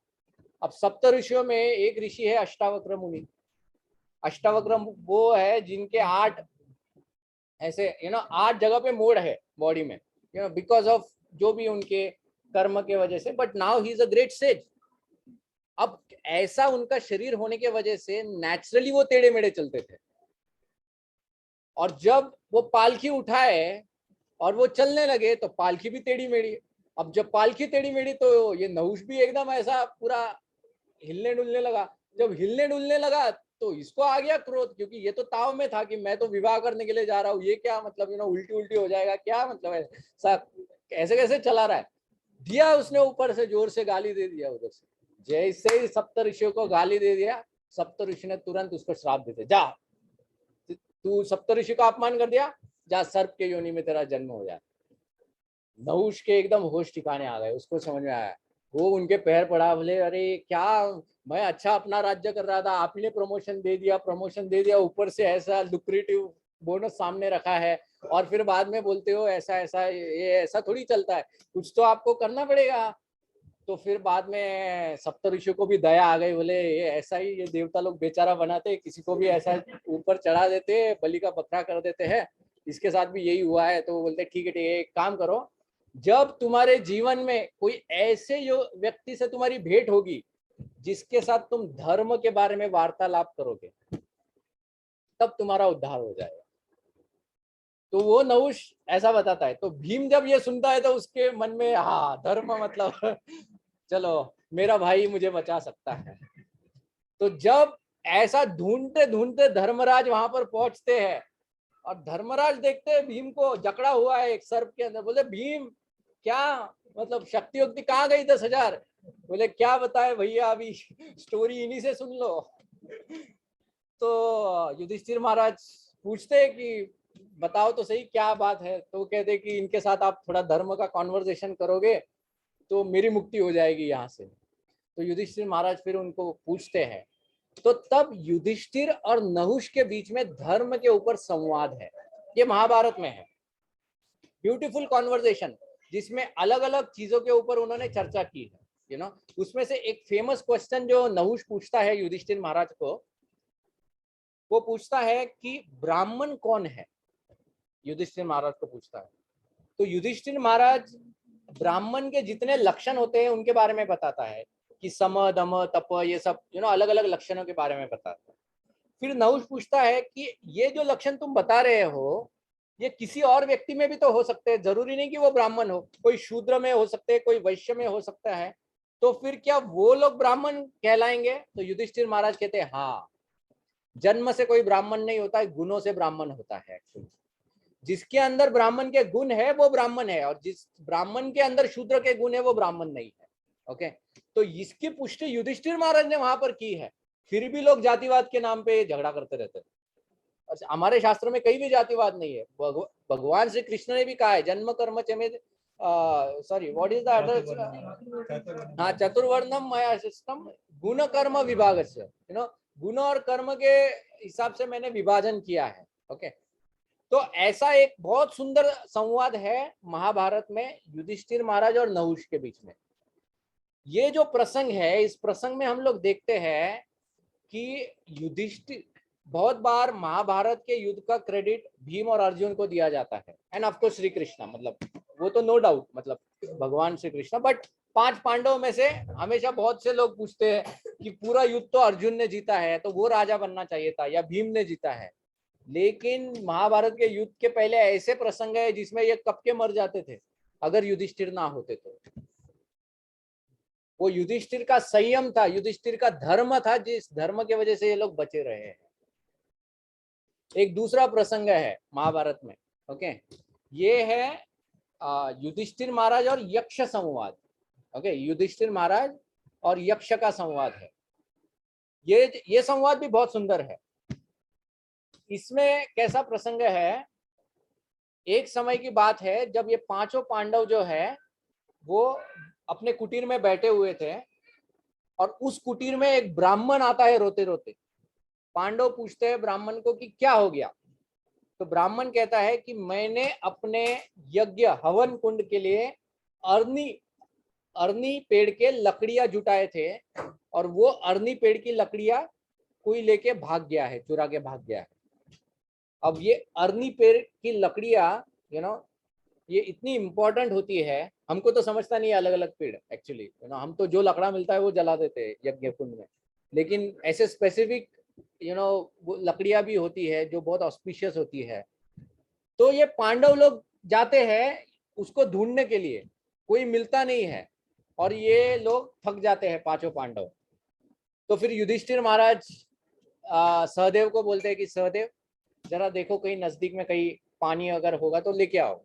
S1: अब सप्त ऋषियों में एक ऋषि है अष्टावक्र मुनि। अष्टावक्र वो है जिनके 8 ऐसे 8 जगह पे मोड़ है बॉडी में, बिकॉज ऑफ जो भी उनके कर्म के वजह से, but now he is a great sage. अब ऐसा उनका शरीर होने के वजह से नेचुरली वो टेढ़े मेढ़े चलते थे, और जब वो पालकी उठाए और वो चलने लगे तो पालकी भी टेढ़ी मेढ़ी। अब जब पालकी टेढ़ी मेढ़ी तो ये नहुष भी एकदम ऐसा पूरा हिलने डुलने लगा। जब हिलने डुलने लगा तो इसको आ गया क्रोध, क्योंकि ये तो ताव में था कि मैं तो विवाह करने के लिए जा रहा हूँ, ये क्या मतलब उल्टी उल्टी हो जाएगा, क्या मतलब ऐसा कैसे कैसे चला रहा है। दिया उसने ऊपर से जोर से गाली दे दिया उधर से। जैसे ही सप्त ऋषियों को गाली दे दिया, सप्त ऋषि ने तुरंत उसको श्राप देते, जा तू सप्त ऋषि का अपमान कर दिया, जा सर्प के योनि में तेरा जन्म हो जाए। नहुष के एकदम होश ठिकाने आ गए, उसको समझ में आया। वो उनके पैर पड़ा, बोले अरे क्या, मैं अच्छा अपना राज्य कर रहा था, आप ही ने प्रमोशन दे दिया, ऊपर से ऐसा लुक्रेटिव बोनस सामने रखा है, और फिर बाद में बोलते हो ऐसा ऐसा, ये ऐसा थोड़ी चलता है, कुछ तो आपको करना पड़ेगा। तो फिर बाद में सप्त ऋषियों को भी दया आ गई, बोले ये ऐसा ही ये देवता लोग बेचारा बनाते, किसी को भी ऐसा ऊपर चढ़ा देते, बलि का बकरा कर देते हैं, इसके साथ भी यही हुआ है। तो वो बोलते ठीक है एक काम करो, जब तुम्हारे जीवन में कोई ऐसे जो व्यक्ति से तुम्हारी भेंट होगी जिसके साथ तुम धर्म के बारे में वार्तालाप करोगे, तब तुम्हारा उद्धार हो जाएगा। तो वो नहुष ऐसा बताता है। तो भीम जब ये सुनता है तो उसके मन में हाँ धर्म मतलब चलो मेरा भाई मुझे बचा सकता है। तो जब ऐसा ढूंढते ढूंढते धर्मराज वहां पर पहुंचते हैं, और धर्मराज देखते हैं भीम को जकड़ा हुआ है एक सर्प के अंदर। बोले भीम क्या मतलब शक्ति वक्ति कहाँ गई 10,000? बोले क्या बताए भैया, अभी स्टोरी इन्हीं से सुन लो। तो युधिष्ठिर महाराज पूछते हैं कि बताओ तो सही क्या बात है। तो कहते कि इनके साथ आप थोड़ा धर्म का कॉन्वर्सेशन करोगे तो मेरी मुक्ति हो जाएगी यहाँ से। तो युधिष्ठिर महाराज फिर उनको पूछते हैं। तो तब युधिष्ठिर और नहुष के बीच में धर्म के ऊपर संवाद है। ये महाभारत में है, ब्यूटीफुल कॉन्वर्सेशन, जिसमें अलग अलग चीजों के ऊपर उन्होंने चर्चा की है। उसमें से एक फेमस क्वेश्चन जो नहुष पूछता है युधिष्ठिर महाराज को, वो पूछता है कि ब्राह्मण कौन है। युधिष्ठिर महाराज को पूछता है। तो युधिष्ठिर महाराज ब्राह्मण के जितने लक्षण होते हैं उनके बारे में बताता है कि सम दम तप, ये सब अलग अलग लक्षणों के बारे में बताता है। फिर नहुष पूछता है कि ये जो लक्षण तुम बता रहे हो ये किसी और व्यक्ति में भी तो हो सकते हैं, जरूरी नहीं कि वो ब्राह्मण हो, कोई शूद्र में हो सकते हैं, कोई वैश्य में हो सकता है, तो फिर क्या वो लोग ब्राह्मण कहलाएंगे? तो युधिष्ठिर महाराज कहते हैं हाँ, जन्म से कोई ब्राह्मण नहीं होता है, गुणों से ब्राह्मण होता है। जिसके अंदर ब्राह्मण के गुण है वो ब्राह्मण है, और जिस ब्राह्मण के अंदर शूद्र के गुण है वो ब्राह्मण नहीं है। ओके, तो इसकी पुष्टि युधिष्ठिर महाराज ने वहां पर की है। फिर भी लोग जातिवाद के नाम पे झगड़ा करते रहते हैं। हमारे शास्त्रों में कहीं भी जातिवाद नहीं है। भगवान श्री कृष्ण ने भी कहा है जन्म कर्म च में sorry what is the other, हाँ, चतुर्वर्णम मया सृष्टम गुण कर्म विभाग से, गुण और कर्म के हिसाब से मैंने विभाजन किया है। ओके, तो ऐसा एक बहुत सुंदर संवाद है महाभारत में युधिष्ठिर महाराज और नहुष के बीच में। ये जो प्रसंग है, इस प्रसंग में हम लोग देखते हैं कि युधिष्ठिर, बहुत बार महाभारत के युद्ध का क्रेडिट भीम और अर्जुन को दिया जाता है, end of course Shri Krishna, मतलब वो तो नो डाउट, मतलब भगवान श्री कृष्ण। बट 5 पांडवों में से हमेशा बहुत से लोग पूछते हैं कि पूरा युद्ध तो अर्जुन ने जीता है, तो वो राजा बनना चाहिए था, या भीम ने जीता है। लेकिन महाभारत के युद्ध के पहले ऐसे प्रसंग है जिसमें ये कब के मर जाते थे अगर युधिष्ठिर ना होते तो। वो युधिष्ठिर का संयम था, युधिष्ठिर का धर्म था, जिस धर्म की वजह से ये लोग बचे रहे हैं। एक दूसरा प्रसंग है महाभारत में, ओके, ये है युधिष्ठिर महाराज और यक्ष संवाद। ओके, युधिष्ठिर महाराज और यक्ष का संवाद है। ये संवाद भी बहुत सुंदर है। इसमें कैसा प्रसंग है, एक समय की बात है जब ये 5 पांडव जो है वो अपने कुटीर में बैठे हुए थे, और उस कुटीर में एक ब्राह्मण आता है रोते रोते। पांडव पूछते हैं ब्राह्मण को कि क्या हो गया। तो ब्राह्मण कहता है कि मैंने अपने यज्ञ हवन कुंड के लिए अरनी पेड़ के लकड़ियां जुटाए थे, और वो अरनी पेड़ की लकड़ियां कोई लेके भाग गया है, चुरा के भाग गया है। अब ये अरनी पेड़ की लकड़ियां ये इतनी इंपॉर्टेंट होती है, हमको तो समझता नहीं है अलग अलग पेड़ एक्चुअली, हम तो जो लकड़ा मिलता है वो जला देते हैं यज्ञ कुंड में। लेकिन ऐसे स्पेसिफिक वो लकड़ियां भी होती है जो बहुत ऑस्पिशियस होती है। तो ये पांडव लोग जाते हैं उसको ढूंढने के लिए, कोई मिलता नहीं है, और ये लोग थक जाते हैं 5 पांडव। तो फिर युधिष्ठिर महाराज सहदेव को बोलते हैं कि सहदेव जरा देखो कहीं नजदीक में कहीं पानी अगर होगा तो लेके आओ।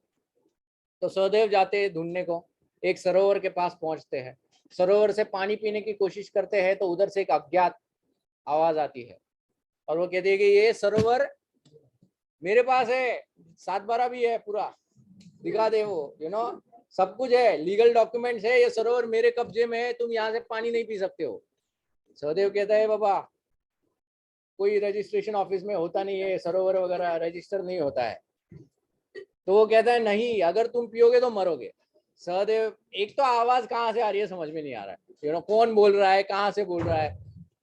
S1: तो सहदेव जाते हैं ढूंढने को, एक सरोवर के पास पहुंचते हैं, सरोवर से पानी पीने की कोशिश करते हैं तो उधर से एक अज्ञात आवाज आती है, और वो कहती है कि ये सरोवर मेरे पास है, 7/12 भी है, पूरा दिखा दे वो, सब कुछ है, लीगल डॉक्यूमेंट्स है, ये सरोवर मेरे कब्जे में है, तुम यहाँ से पानी नहीं पी सकते हो। सहदेव कहता है बाबा कोई रजिस्ट्रेशन ऑफिस में होता नहीं है, सरोवर वगैरह रजिस्टर नहीं होता है। तो वो कहता है नहीं, अगर तुम पियोगे तो मरोगे। सहदेव, एक तो आवाज कहाँ से आ रही है समझ में नहीं आ रहा है, कौन बोल रहा है, कहाँ से बोल रहा है।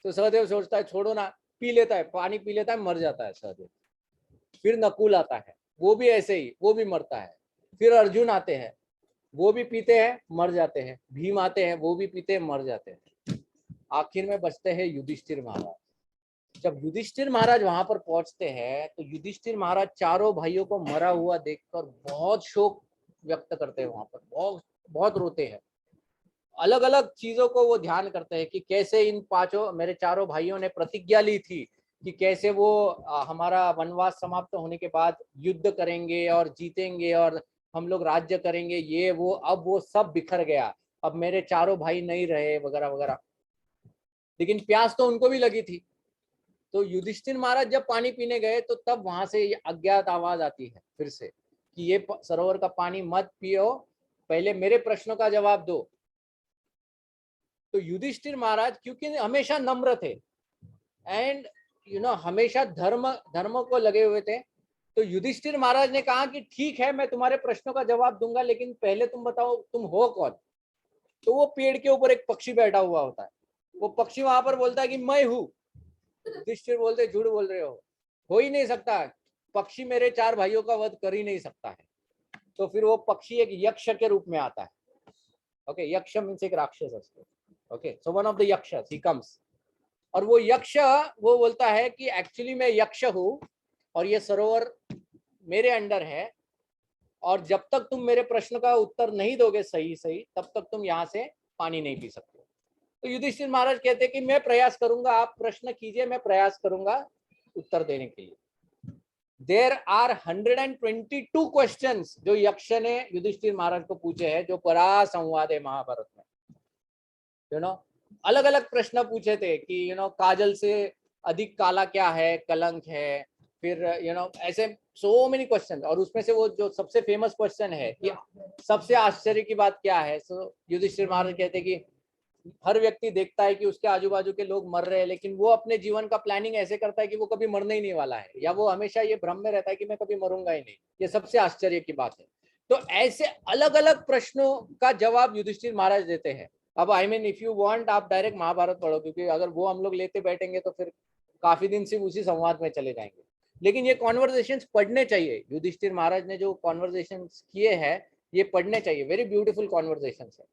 S1: तो सहदेव सोचता है छोड़ो ना, पी लेता है, पानी पी लेता है, मर जाता है सहदेव। फिर नकुल आता है, वो भी ऐसे ही, वो भी मरता है। फिर अर्जुन आते हैं, वो भी पीते हैं, मर जाते हैं। भीम आते हैं, वो भी पीते हैं, मर जाते हैं। आखिर में बचते हैं युधिष्ठिर महाराज। जब युधिष्ठिर महाराज वहां पर पहुंचते हैं तो युधिष्ठिर महाराज चारों भाइयों को मरा हुआ देखकर बहुत शोक व्यक्त करते हैं, वहां पर बहुत बहुत रोते हैं। अलग अलग चीजों को वो ध्यान करते हैं कि कैसे इन 5 मेरे चारों भाइयों ने प्रतिज्ञा ली थी कि कैसे वो हमारा वनवास समाप्त होने के बाद युद्ध करेंगे और जीतेंगे और हम लोग राज्य करेंगे, ये वो, अब वो सब बिखर गया, अब मेरे चारों भाई नहीं रहे वगैरह वगैरह। लेकिन प्यास तो उनको भी लगी थी। तो युधिष्ठिर महाराज जब पानी पीने गए तो तब वहां से ये अज्ञात आवाज आती है फिर से कि ये सरोवर का पानी मत पियो, पहले मेरे प्रश्नों का जवाब दो। तो युधिष्ठिर महाराज क्योंकि हमेशा नम्र थे एंड हमेशा धर्म को लगे हुए थे, तो युधिष्ठिर महाराज ने कहा कि ठीक है मैं तुम्हारे प्रश्नों का जवाब दूंगा, लेकिन पहले तुम बताओ तुम हो कौन। तो वो पेड़ के ऊपर एक पक्षी बैठा हुआ होता है, वो पक्षी वहां पर बोलता है कि मैं हूं। युधिष्ठिर बोलते झूठ बोल रहे हो ही नहीं सकता, पक्षी मेरे 4 भाइयों का वध कर ही नहीं सकता है। तो फिर वो पक्षी एक यक्ष के रूप में आता है। ओके, यक्ष मीन्स एक राक्षस। Okay, so one of the yakshas he comes, और वो यक्ष वो बोलता है कि एक्चुअली मैं यक्ष हूं और ये सरोवर मेरे अंडर है, और जब तक तुम मेरे प्रश्न का उत्तर नहीं दोगे सही सही तब तक तुम यहाँ से पानी नहीं पी सकते। तो युधिष्ठिर महाराज कहते हैं कि मैं प्रयास करूंगा, आप प्रश्न कीजिए, मैं प्रयास करूंगा उत्तर देने के लिए। देयर आर 122 क्वेश्चंस जो यक्ष ने युधिष्ठिर महाराज को पूछे हैं, जो बड़ा संवाद है महाभारत में। अलग अलग प्रश्न पूछे थे कि काजल से अधिक काला क्या है, कलंक है, फिर ऐसे सो मेनी क्वेश्चन, और उसमें से वो जो सबसे फेमस क्वेश्चन है कि सबसे आश्चर्य की बात क्या है, सो युधिष्ठिर महाराज कहते हैं कि हर व्यक्ति देखता है कि उसके आजू बाजू के लोग मर रहे हैं, लेकिन वो अपने जीवन का प्लानिंग ऐसे करता है कि वो कभी मरने ही नहीं वाला है, या वो हमेशा ये भ्रम में रहता है कि मैं कभी मरूंगा ही नहीं। ये सबसे आश्चर्य की बात है। तो ऐसे अलग अलग प्रश्नों का जवाब युधिष्ठिर महाराज देते हैं। अब I mean if you want, आप डायरेक्ट महाभारत पढ़ो, क्योंकि अगर वो हम लोग लेते बैठेंगे तो फिर काफी दिन सिर्फ उसी संवाद में चले जाएंगे। लेकिन ये कॉन्वर्जेशंस पढ़ने चाहिए, युधिष्ठिर महाराज ने जो कॉन्वर्जेशंस किए हैं ये पढ़ने चाहिए, वेरी ब्यूटीफुल कॉन्वर्जेशंस है।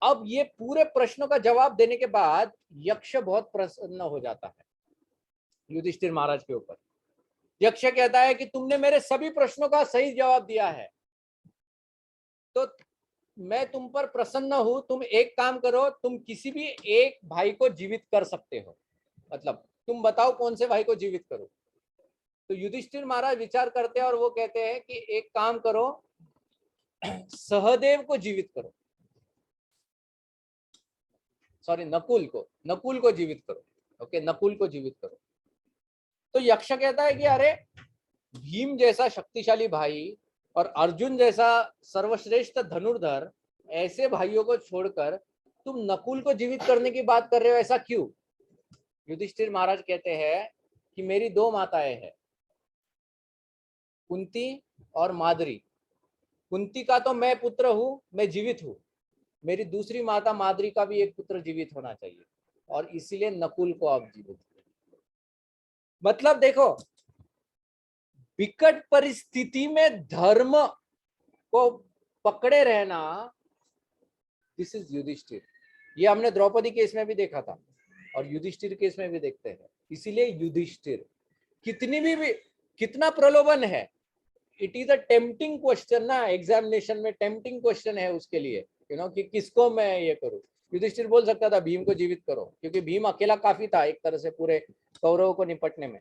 S1: अब ये पूरे प्रश्नों का जवाब देने के बाद यक्ष बहुत प्रसन्न हो जाता है युधिष्ठिर महाराज के ऊपर। यक्ष कहता है कि तुमने मेरे सभी प्रश्नों का सही जवाब दिया है, तो मैं तुम पर प्रसन्न हूं। तुम एक काम करो, तुम किसी भी एक भाई को जीवित कर सकते हो, मतलब तुम बताओ कौन से भाई को जीवित करो। तो युधिष्ठिर महाराज विचार करते हैं और वो कहते हैं कि एक काम करो, सहदेव को जीवित करो, सॉरी नकुल को जीवित करो। ओके, नकुल को जीवित करो। तो यक्ष कहता है कि अरे भीम जैसा शक्तिशाली भाई और अर्जुन जैसा सर्वश्रेष्ठ धनुर्धर, ऐसे भाइयों को छोड़कर तुम नकुल को जीवित करने की बात कर रहे हो, ऐसा क्यों? युधिष्ठिर महाराज कहते हैं कि मेरी दो माताएं हैं, कुंती और माद्री। कुंती का तो मैं पुत्र हूं, मैं जीवित हूं, मेरी दूसरी माता माद्री का भी एक पुत्र जीवित होना चाहिए, और इसीलिए नकुल को आप जीवित करें। मतलब देखो, विकट परिस्थिति में धर्म को पकड़े रहना, दिस इज युधिष्ठिर। ये हमने द्रौपदी केस में भी देखा था और युधिष्ठिर केस में भी देखते हैं। इसीलिए युधिष्ठिर कितना प्रलोभन है, it is a tempting question ना, एग्जामिनेशन में टेम्पटिंग क्वेश्चन है उसके लिए, कि किसको मैं ये करूं। युधिष्ठिर बोल सकता था भीम को जीवित करो, क्योंकि भीम अकेला काफी था एक तरह से पूरे कौरवों को निपटने में।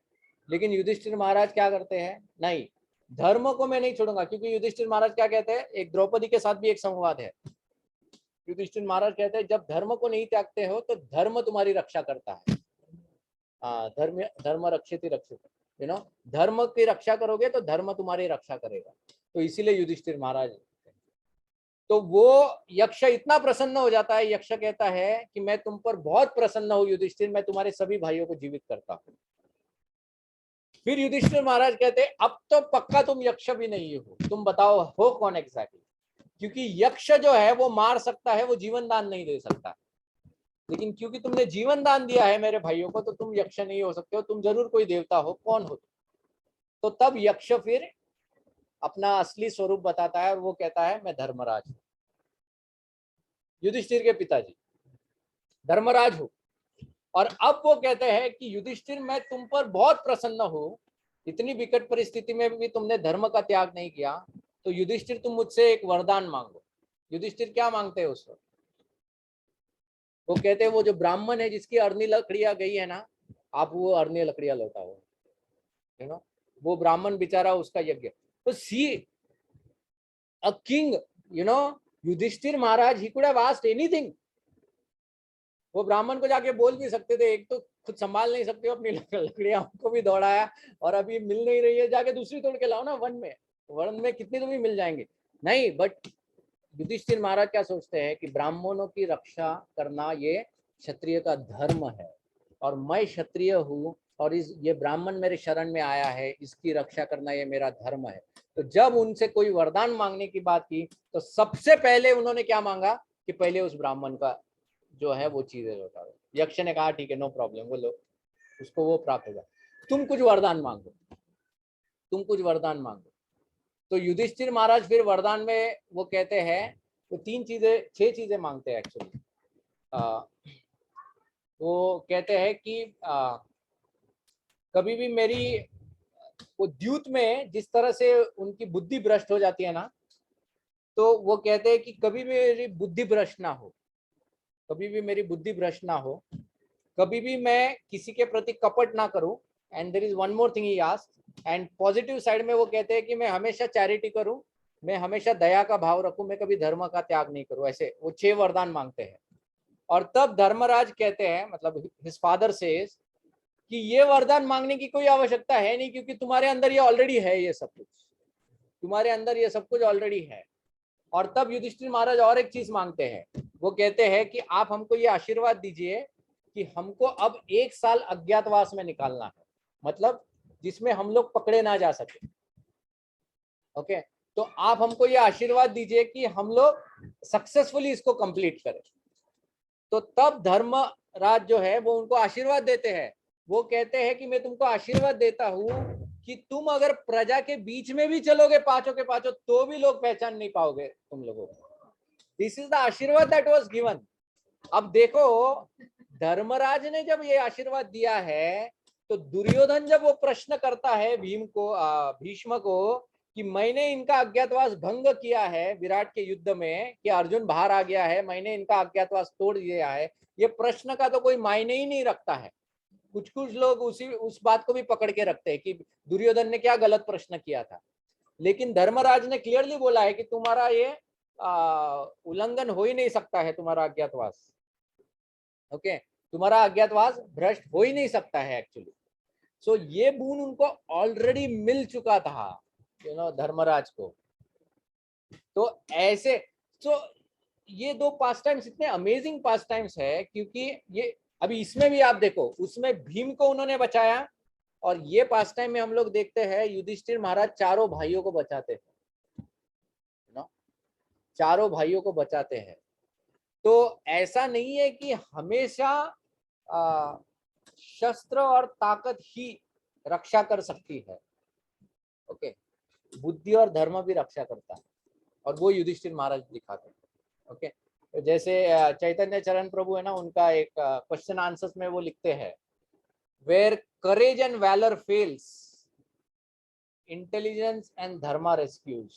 S1: लेकिन युधिष्ठिर महाराज क्या करते हैं, नहीं, धर्म को मैं नहीं छोड़ूंगा। क्योंकि युधिष्ठिर महाराज क्या कहते हैं, एक द्रौपदी के साथ भी एक संवाद है। युधिष्ठिर महाराज कहते हैं जब धर्म को नहीं त्यागते हो तो धर्म तुम्हारी रक्षा करता है। धर्म रक्षित रक्षित, धर्म की रक्षा करोगे तो धर्म तुम्हारी रक्षा करेगा। तो इसीलिए युधिष्ठिर महाराज, तो वो यक्ष इतना प्रसन्न हो जाता है, यक्ष कहता है कि मैं तुम पर बहुत प्रसन्न हूं युधिष्ठिर, मैं तुम्हारे सभी भाइयों को जीवित करता हूं। फिर युधिष्ठिर महाराज कहते हैं अब तो पक्का तुम यक्ष भी नहीं हो, तुम बताओ हो कौन एग्जैक्टली। क्योंकि यक्ष जो है वो मार सकता है, वो जीवन दान नहीं दे सकता, लेकिन क्योंकि तुमने जीवन दान दिया है मेरे भाइयों को, तो तुम यक्ष नहीं हो सकते हो, तुम जरूर कोई देवता हो, कौन हो? तो तब यक्ष फिर अपना असली स्वरूप बताता है और वो कहता है मैं धर्मराज हूं, युधिष्ठिर के पिताजी धर्मराज हूं। और अब वो कहते हैं कि युधिष्ठिर मैं तुम पर बहुत प्रसन्न हूं, इतनी विकट परिस्थिति में भी तुमने धर्म का त्याग नहीं किया, तो युधिष्ठिर तुम मुझसे एक वरदान मांगो। युधिष्ठिर क्या मांगते हैं उस वक्त? वो कहते हैं वो जो ब्राह्मण है जिसकी अरनी लकड़ियां गई है ना, आप वो अरनी लकड़ियां लौटाओ, वो ब्राह्मण बेचारा, उसका यज्ञ। तो see a king, Yudhishthir Maharaj, he could have asked anything. वो ब्राह्मण को जाके बोल भी सकते थे, एक तो खुद संभाल नहीं सकते हो अपनी लकड़ियां, को भी दौड़ाया और अभी मिल नहीं रही है, जाके दूसरी तोड़ के लाओ ना, वन में कितनी तो भी मिल जाएंगे। नहीं, बट युधिष्ठिर महाराज क्या सोचते हैं कि ब्राह्मणों की रक्षा करना ये क्षत्रिय का धर्म है, और मैं क्षत्रिय हूँ और ये ब्राह्मण मेरे शरण में आया है, इसकी रक्षा करना ये मेरा धर्म है। तो जब उनसे कोई वरदान मांगने की बात की तो सबसे पहले उन्होंने क्या मांगा कि पहले उस ब्राह्मण का जो है वो चीजें लौटा दो। यक्ष ने कहा ठीक है, नो प्रॉब्लम, वो लो, उसको वो प्राप्त होगा, तुम कुछ वरदान मांगो, तुम कुछ वरदान मांगो। तो युधिष्ठिर महाराज फिर वरदान में वो कहते हैं, वो 6 चीजें मांगते हैं एक्चुअली। वो कहते हैं कि कभी भी मेरी वो द्यूत में जिस तरह से उनकी बुद्धि भ्रष्ट हो जाती है ना, तो वो कहते हैं कि कभी भी मेरी बुद्धि भ्रष्ट ना हो, कभी भी मेरी बुद्धि भ्रष्ट ना हो, कभी भी मैं किसी के प्रति कपट ना करूं, and there is one more thing he asked, and positive side में वो कहते हैं कि मैं हमेशा चैरिटी करूं, मैं हमेशा दया का भाव रखूं, मैं कभी धर्म का त्याग नहीं करूं। ऐसे वो 6 वरदान मांगते हैं। और तब धर्मराज कहते हैं, मतलब हिज फादर सेज कि ये वरदान मांगने की कोई आवश्यकता है नहीं, क्योंकि तुम्हारे अंदर ये ऑलरेडी है, ये सब कुछ तुम्हारे अंदर ये सब कुछ ऑलरेडी है। और तब युधिष्ठिर महाराज और एक चीज मांगते हैं, वो कहते हैं कि आप हमको ये आशीर्वाद दीजिए कि हमको अब 1 साल अज्ञातवास में निकालना है, मतलब जिसमें हम लोग पकड़े ना जा सके। ओके, तो आप हमको ये आशीर्वाद दीजिए कि हम लोग सक्सेसफुली इसको कंप्लीट करें। तो तब धर्मराज जो है वो उनको आशीर्वाद देते हैं। वो कहते हैं कि मैं तुमको आशीर्वाद देता हूं कि तुम अगर प्रजा के बीच में भी चलोगे पांचों के पांचों, तो भी लोग पहचान नहीं पाओगे तुम लोगों को। दिस इज द आशीर्वाद दैट वाज गिवन। अब देखो, धर्मराज ने जब ये आशीर्वाद दिया है, तो दुर्योधन जब वो प्रश्न करता है भीष्म को कि मैंने इनका अज्ञातवास भंग किया है विराट के युद्ध में, कि अर्जुन बाहर आ गया है, मैंने इनका अज्ञातवास तोड़ दिया है, ये प्रश्न का तो कोई मायने ही नहीं रखता है। कुछ कुछ लोग उस बात को भी पकड़ के रखते हैं कि दुर्योधन ने क्या गलत प्रश्न किया था। लेकिन धर्मराज ने क्लियरली बोला है कि तुम्हारा ये उल्लंघन हो ही नहीं सकता है, तुम्हारा अज्ञातवास। ओके, तुम्हारा अज्ञातवास भ्रष्ट हो ही नहीं सकता है एक्चुअली। सो ये बोन उनको ऑलरेडी मिल चुका था, धर्मराज को। तो ऐसे ये दो पास टाइम्स इतने अमेजिंग पास टाइम्स है, क्योंकि ये अभी इसमें भी आप देखो, उसमें भीम को उन्होंने बचाया, और ये पास टाइम में हम लोग देखते हैं युधिष्ठिर महाराज चारों भाइयों को बचाते हैं, चारों भाइयों को बचाते हैं। तो ऐसा नहीं है कि हमेशा शस्त्र और ताकत ही रक्षा कर सकती है। ओके, बुद्धि और धर्म भी रक्षा करता है, और वो युधिष्ठिर महाराज दिखाते हैं। ओके, तो जैसे चैतन्य चरण प्रभु है ना, उनका एक क्वेश्चन आंसर्स में वो लिखते हैं, where courage and valour fails, intelligence and dharma rescues.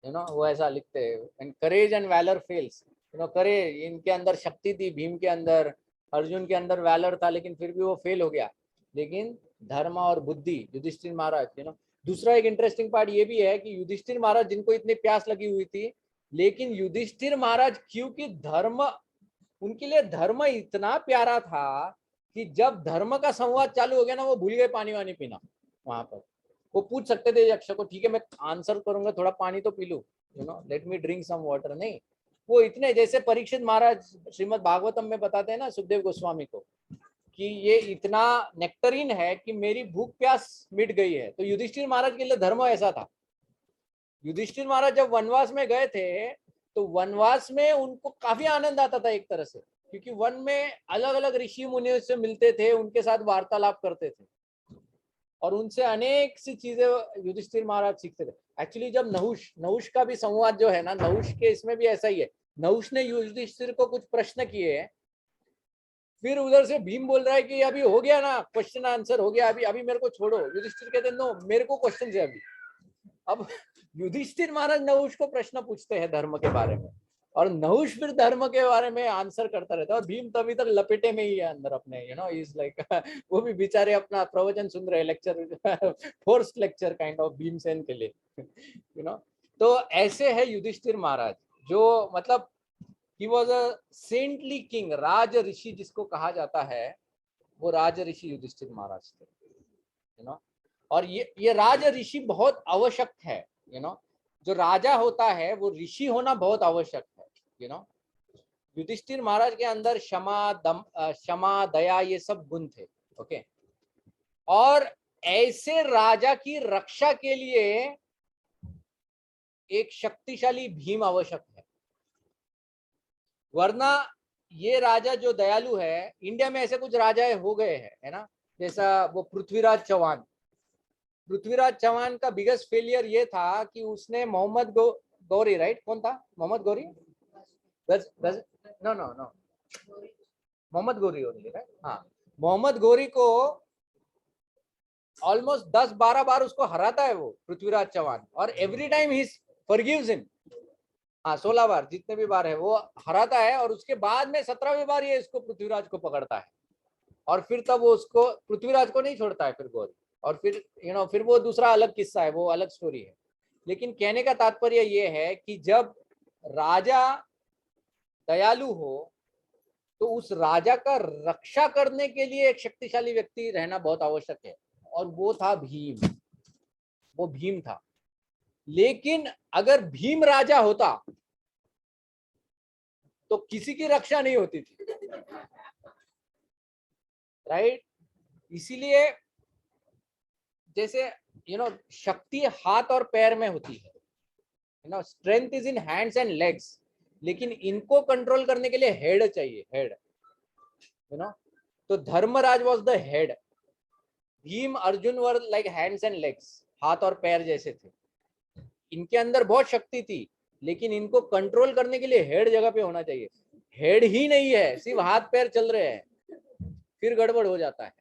S1: वो ऐसा लिखते हैं, and courage and valour fails. Courage, इनके अंदर शक्ति थी, भीम के अंदर, अर्जुन के अंदर वैलर था, लेकिन फिर भी वो फेल हो गया। लेकिन धर्म और बुद्धि युधिष्ठिर महाराज, दूसरा एक इंटरेस्टिंग पार्ट ये भी है कि युधिष्ठिर महाराज जिनको इतनी प्यास लगी हुई थी, लेकिन युधिष्ठिर महाराज, क्योंकि धर्म, उनके लिए धर्म इतना प्यारा था कि जब धर्म का संवाद चालू हो गया ना, वो भूल गए पानी वानी पीना। वहां पर वो पूछ सकते थे यक्ष को, ठीक है मैं आंसर करूंगा, थोड़ा पानी तो पी लूं, let me drink some water. नहीं, वो इतने, जैसे परीक्षित महाराज श्रीमद् भागवतम में बताते हैं ना सुखदेव गोस्वामी को, कि ये इतना नेक्टरीन है कि मेरी भूख प्यास मिट गई है। तो युधिष्ठिर महाराज के लिए धर्म ऐसा था। युधिष्ठिर महाराज जब वनवास में गए थे, तो वनवास में उनको काफी आनंद आता था एक तरह से, क्योंकि वन में अलग अलग ऋषि मुनियों से मिलते थे, उनके साथ वार्तालाप करते थे, और उनसे अनेक सी चीजें युधिष्ठिर महाराज सीखते थे। एक्चुअली जब नहुष का भी संवाद जो है ना, नहुष के इसमें भी ऐसा ही है। नहुष ने युधिष्ठिर को कुछ प्रश्न किए हैं, फिर उधर से भीम बोल रहा है कि अभी हो गया ना, क्वेश्चन आंसर हो गया, अभी अभी मेरे को छोड़ो। युधिष्ठिर कहते हैं नो, मेरे को क्वेश्चन है अभी। अब युधिष्ठिर महाराज नहुष को प्रश्न पूछते हैं धर्म के बारे में, और नहुष फिर धर्म के बारे में आंसर करता रहता है, और भीम तभी तक लपेटे में ही है अंदर अपने, इज लाइक वो भी बेचारे अपना प्रवचन सुन रहे, lecture, forced lecture kind of Bhimsen के लिए, तो ऐसे है युधिष्ठिर महाराज, जो मतलब he was a saintly king, राज ऋषि जिसको कहा जाता है, वो राज ऋषि युधिष्ठिर महाराज थे। और ये राज ऋषि बहुत आवश्यक है। जो राजा होता है वो ऋषि होना बहुत आवश्यक है। युधिष्ठिर महाराज के अंदर क्षमा दया ये सब गुण थे। ओके, और ऐसे राजा की रक्षा के लिए एक शक्तिशाली भीम आवश्यक है, वरना ये राजा जो दयालु है, इंडिया में ऐसे कुछ राजा हो गए हैं, है ना, जैसा वो पृथ्वीराज चौहान। पृथ्वीराज चौहान का बिगेस्ट फेलियर ये था कि उसने मोहम्मद गौरी, राइट, कौन था Mohammad Ghori? No no no, Mohammad Ghori only, right? हाँ, मोहम्मद गौरी को ऑलमोस्ट 10-12 बार उसको हराता है वो पृथ्वीराज चौहान, और एवरी टाइम ही फॉरगिव्स हिम। हाँ, 16 बार, जितने भी बार है वो हराता है, और उसके बाद में 17वीं बार ये इसको पृथ्वीराज को पकड़ता है, और फिर तब वो उसको पृथ्वीराज को नहीं छोड़ता है फिर गौरी, और फिर फिर वो दूसरा अलग किस्सा है, वो अलग स्टोरी है। लेकिन कहने का तात्पर्य ये है कि जब राजा दयालु हो, तो उस राजा का रक्षा करने के लिए एक शक्तिशाली व्यक्ति रहना बहुत आवश्यक है, और वो था भीम। वो भीम था। लेकिन अगर भीम राजा होता तो किसी की रक्षा नहीं होती थी, राइट। इसीलिए जैसे शक्ति हाथ और पैर में होती है, strength is in hands and legs, लेकिन इनको कंट्रोल करने के लिए हेड चाहिए, हेड। तो Dharmaraj was the head, Bhim Arjun were like hands and legs, हाथ और पैर जैसे थे। इनके अंदर बहुत शक्ति थी, लेकिन इनको कंट्रोल करने के लिए हेड जगह पे होना चाहिए। हेड ही नहीं है, सिर्फ हाथ पैर चल रहे हैं, फिर गड़बड़ हो जाता है,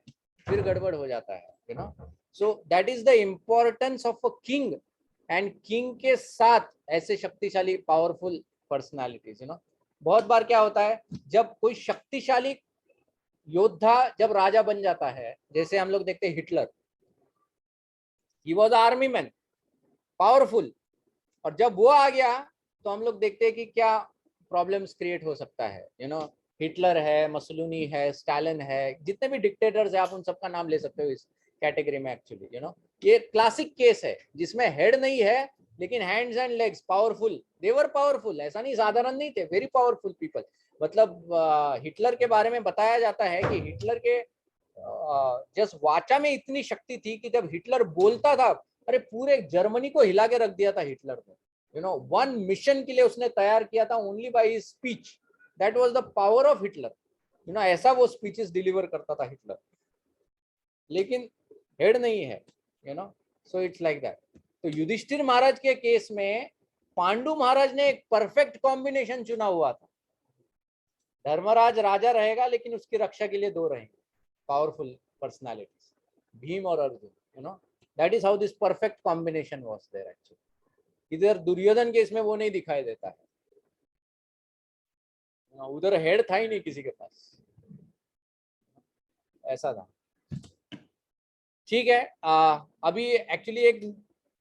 S1: फिर गड़बड़ हो जाता है। So that is the importance of a king, and king के साथ ऐसे शक्तिशाली पावरफुल पर्सनालिटीज। बहुत बार क्या होता है, जब कोई शक्तिशाली योद्धा जब राजा बन जाता है, जैसे हम लोग देखते हैं Hitler, he was army man, powerful, और जब वो आ गया तो हम लोग देखते हैं कि क्या प्रॉब्लम्स क्रिएट हो सकता है। हिटलर है, मसलूनी है, स्टालिन है, जितने भी डिक्टेटर्स है आप उन सबका नाम ले सकते हो इस कैटेगरी में। एक्चुअली ये क्लासिक केस है जिसमें हेड नहीं है, लेकिन hands and legs powerful, they were powerful, ऐसा नहीं साधारण नहीं थे, वेरी पावरफुल पीपल। मतलब हिटलर के बारे में बताया जाता है कि हिटलर के जस्ट वाचा में इतनी शक्ति थी कि जब हिटलर बोलता था, अरे पूरे जर्मनी को हिला के रख दिया था हिटलर ने। वन मिशन के लिए उसने तैयार किया था, only by his speech, that was the power of Hitler. ऐसा वो स्पीचेस डिलीवर करता था हिटलर, लेकिन हेड नहीं है। So it's like that. तो युधिष्ठिर महाराज के केस में पांडु महाराज ने एक परफेक्ट कॉम्बिनेशन चुना हुआ था। धर्मराज राजा रहेगा, लेकिन उसकी रक्षा के लिए दो रहेंगे पावरफुल पर्सनालिटीज, भीम और Arjun. That is how this perfect combination was there actually. इधर दुर्योधन के इसमें वो नहीं दिखाई देता है, उधर हेड था ही नहीं किसी के पास, ऐसा था। ठीक है, अभी एक्चुअली एक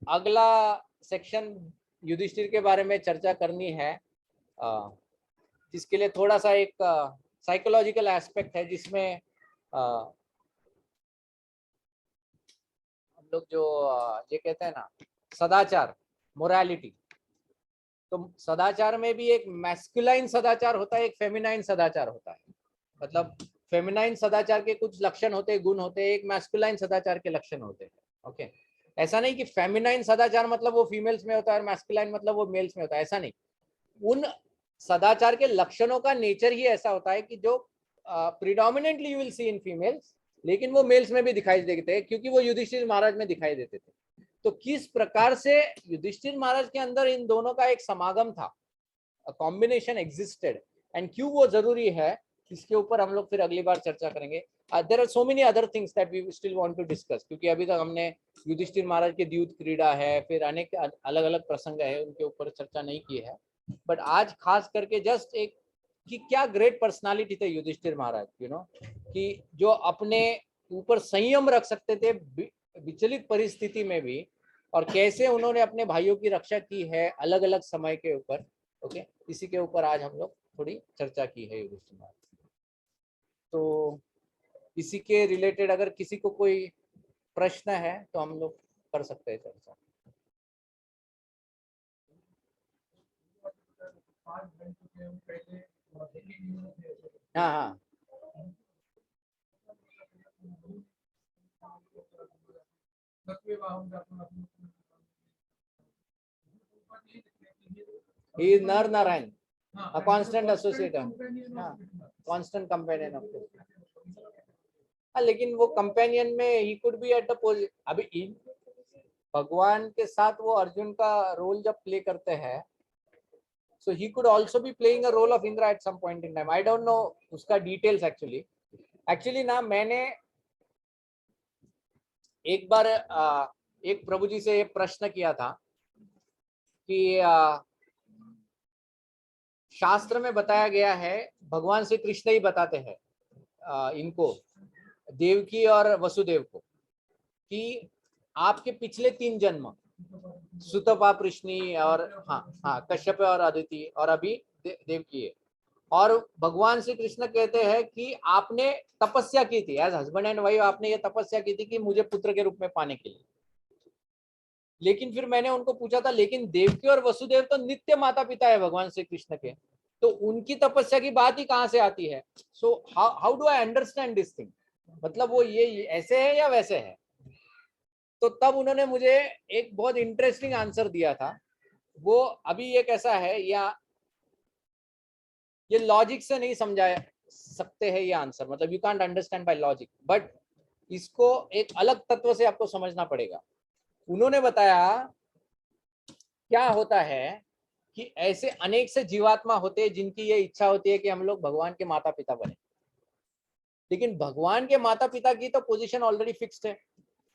S1: अगला सेक्शन युधिष्ठिर के बारे में चर्चा करनी है, जिसके लिए थोड़ा सा एक साइकोलॉजिकल एस्पेक्ट है, जिसमें हम लोग जो ये कहते हैं ना सदाचार, मोरालिटी। तो सदाचार में भी एक मैस्कुलाइन सदाचार होता है, एक फेमिनाइन सदाचार होता है। मतलब फेमिनाइन सदाचार के कुछ लक्षण होते हैं, गुण होते हैं, एक मैस्कुलाइन सदाचार के लक्षण होते हैं। ओके, ऐसा नहीं कि फेमिनाइन सदाचार मतलब वो फीमेल्स में होता है और मैस्कुलाइन मतलब वो मेल्स में होता है, ऐसा नहीं। उन सदाचार के लक्षणों का नेचर ही ऐसा होता है कि जो predominantly you will see in females, लेकिन वो मेल्स में भी दिखाई देते हैं, क्योंकि वो युधिष्ठिर महाराज में दिखाई देते थे। तो किस प्रकार से युधिष्ठिर महाराज के अंदर इन दोनों का एक समागम था, कॉम्बिनेशन एग्जिस्टेड, एंड क्यों वो जरूरी है, इसके ऊपर हम लोग फिर अगली बार चर्चा करेंगे। There are so many other things that we still want to discuss, क्योंकि अभी तक हमने युधिष्ठिर महाराज के द्यूत क्रीड़ा है, फिर अनेक अलग अलग प्रसंग है, उनके ऊपर चर्चा नहीं की है। बट आज खास करके जस्ट एक कि क्या ग्रेट पर्सनालिटी थे युधिष्ठिर महाराज, कि जो अपने ऊपर संयम रख सकते थे विचलित परिस्थिति में भी, और कैसे उन्होंने अपने भाइयों की रक्षा की है अलग अलग समय के ऊपर। ओके, इसी के ऊपर आज हम लोग थोड़ी चर्चा की है युधिष्ठिर महाराज। तो इसी के रिलेटेड अगर किसी को कोई प्रश्न है तो हम लोग कर सकते हैं चर्चा। हाँ हाँ, he is Nar Narayan, a constant associate, constant companion of this. लेकिन वो कंपेनियन में he could be at the position, अभी भगवान के साथ वो अर्जुन का रोल जब प्ले करते हैं, so he could also be playing a role of Indra at some point in time. I don't know उसका डिटेल्स एक्चुअली ना, मैंने एक बार एक प्रभु जी से प्रश्न किया था कि शास्त्र में बताया गया है, भगवान श्री कृष्ण ही बताते हैं इनको, देवकी और वसुदेव को, कि आपके पिछले 3 जन्म, सुतपा, कृष्णी और हाँ कश्यप और अदिति और अभी देवकी है, और भगवान श्री कृष्ण कहते हैं कि आपने तपस्या की थी, एज हस्बैंड एंड वाइफ आपने ये तपस्या की थी कि मुझे पुत्र के रूप में पाने के लिए। लेकिन फिर मैंने उनको पूछा था, लेकिन देवकी और वसुदेव तो नित्य माता पिता है भगवान श्री कृष्ण के, तो उनकी तपस्या की बात ही कहां से आती है? So how do I understand this thing, मतलब वो ये ऐसे है या वैसे है? तो तब उन्होंने मुझे एक बहुत इंटरेस्टिंग आंसर दिया था। वो अभी ये कैसा है, या ये लॉजिक से नहीं समझा सकते हैं ये आंसर, मतलब you can't understand by logic, but इसको एक अलग तत्व से आपको समझना पड़ेगा। उन्होंने बताया क्या होता है कि ऐसे अनेक से जीवात्मा होते हैं जिनकी ये इच्छा होती है कि हम लोग भगवान के माता पिता बने, लेकिन भगवान के माता पिता की तो पोजीशन ऑलरेडी फिक्स्ड है।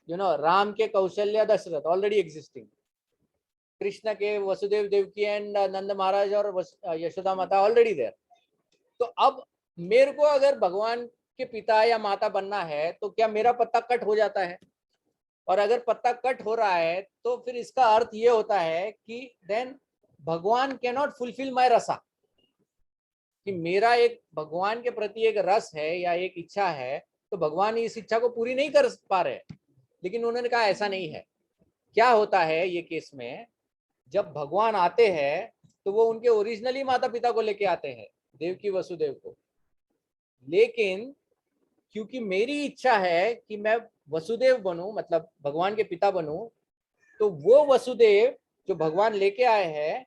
S1: यू नो, राम के कौशल्य दशरथ ऑलरेडी एग्जिस्टिंग, कृष्ण के वसुदेव देवकी एंड नंद महाराज और यशोदा माता ऑलरेडी देयर। तो अब मेरे को अगर भगवान के पिता या माता बनना है तो क्या मेरा पत्ता कट हो जाता है? और अगर पत्ता कट हो रहा है तो फिर इसका अर्थ ये होता है कि देन भगवान कैन नॉट फुलफिल माई रसा, कि मेरा एक भगवान के प्रति एक रस है या एक इच्छा है, तो भगवान इस इच्छा को पूरी नहीं कर पा रहे। लेकिन उन्होंने कहा ऐसा नहीं है। क्या होता है ये केस में, जब भगवान आते हैं तो वो उनके ओरिजिनली माता पिता को लेके आते हैं, देवकी वसुदेव को। लेकिन क्योंकि मेरी इच्छा है कि मैं वसुदेव बनूं, मतलब भगवान के पिता बनूं, तो वो वसुदेव जो भगवान लेके आए हैं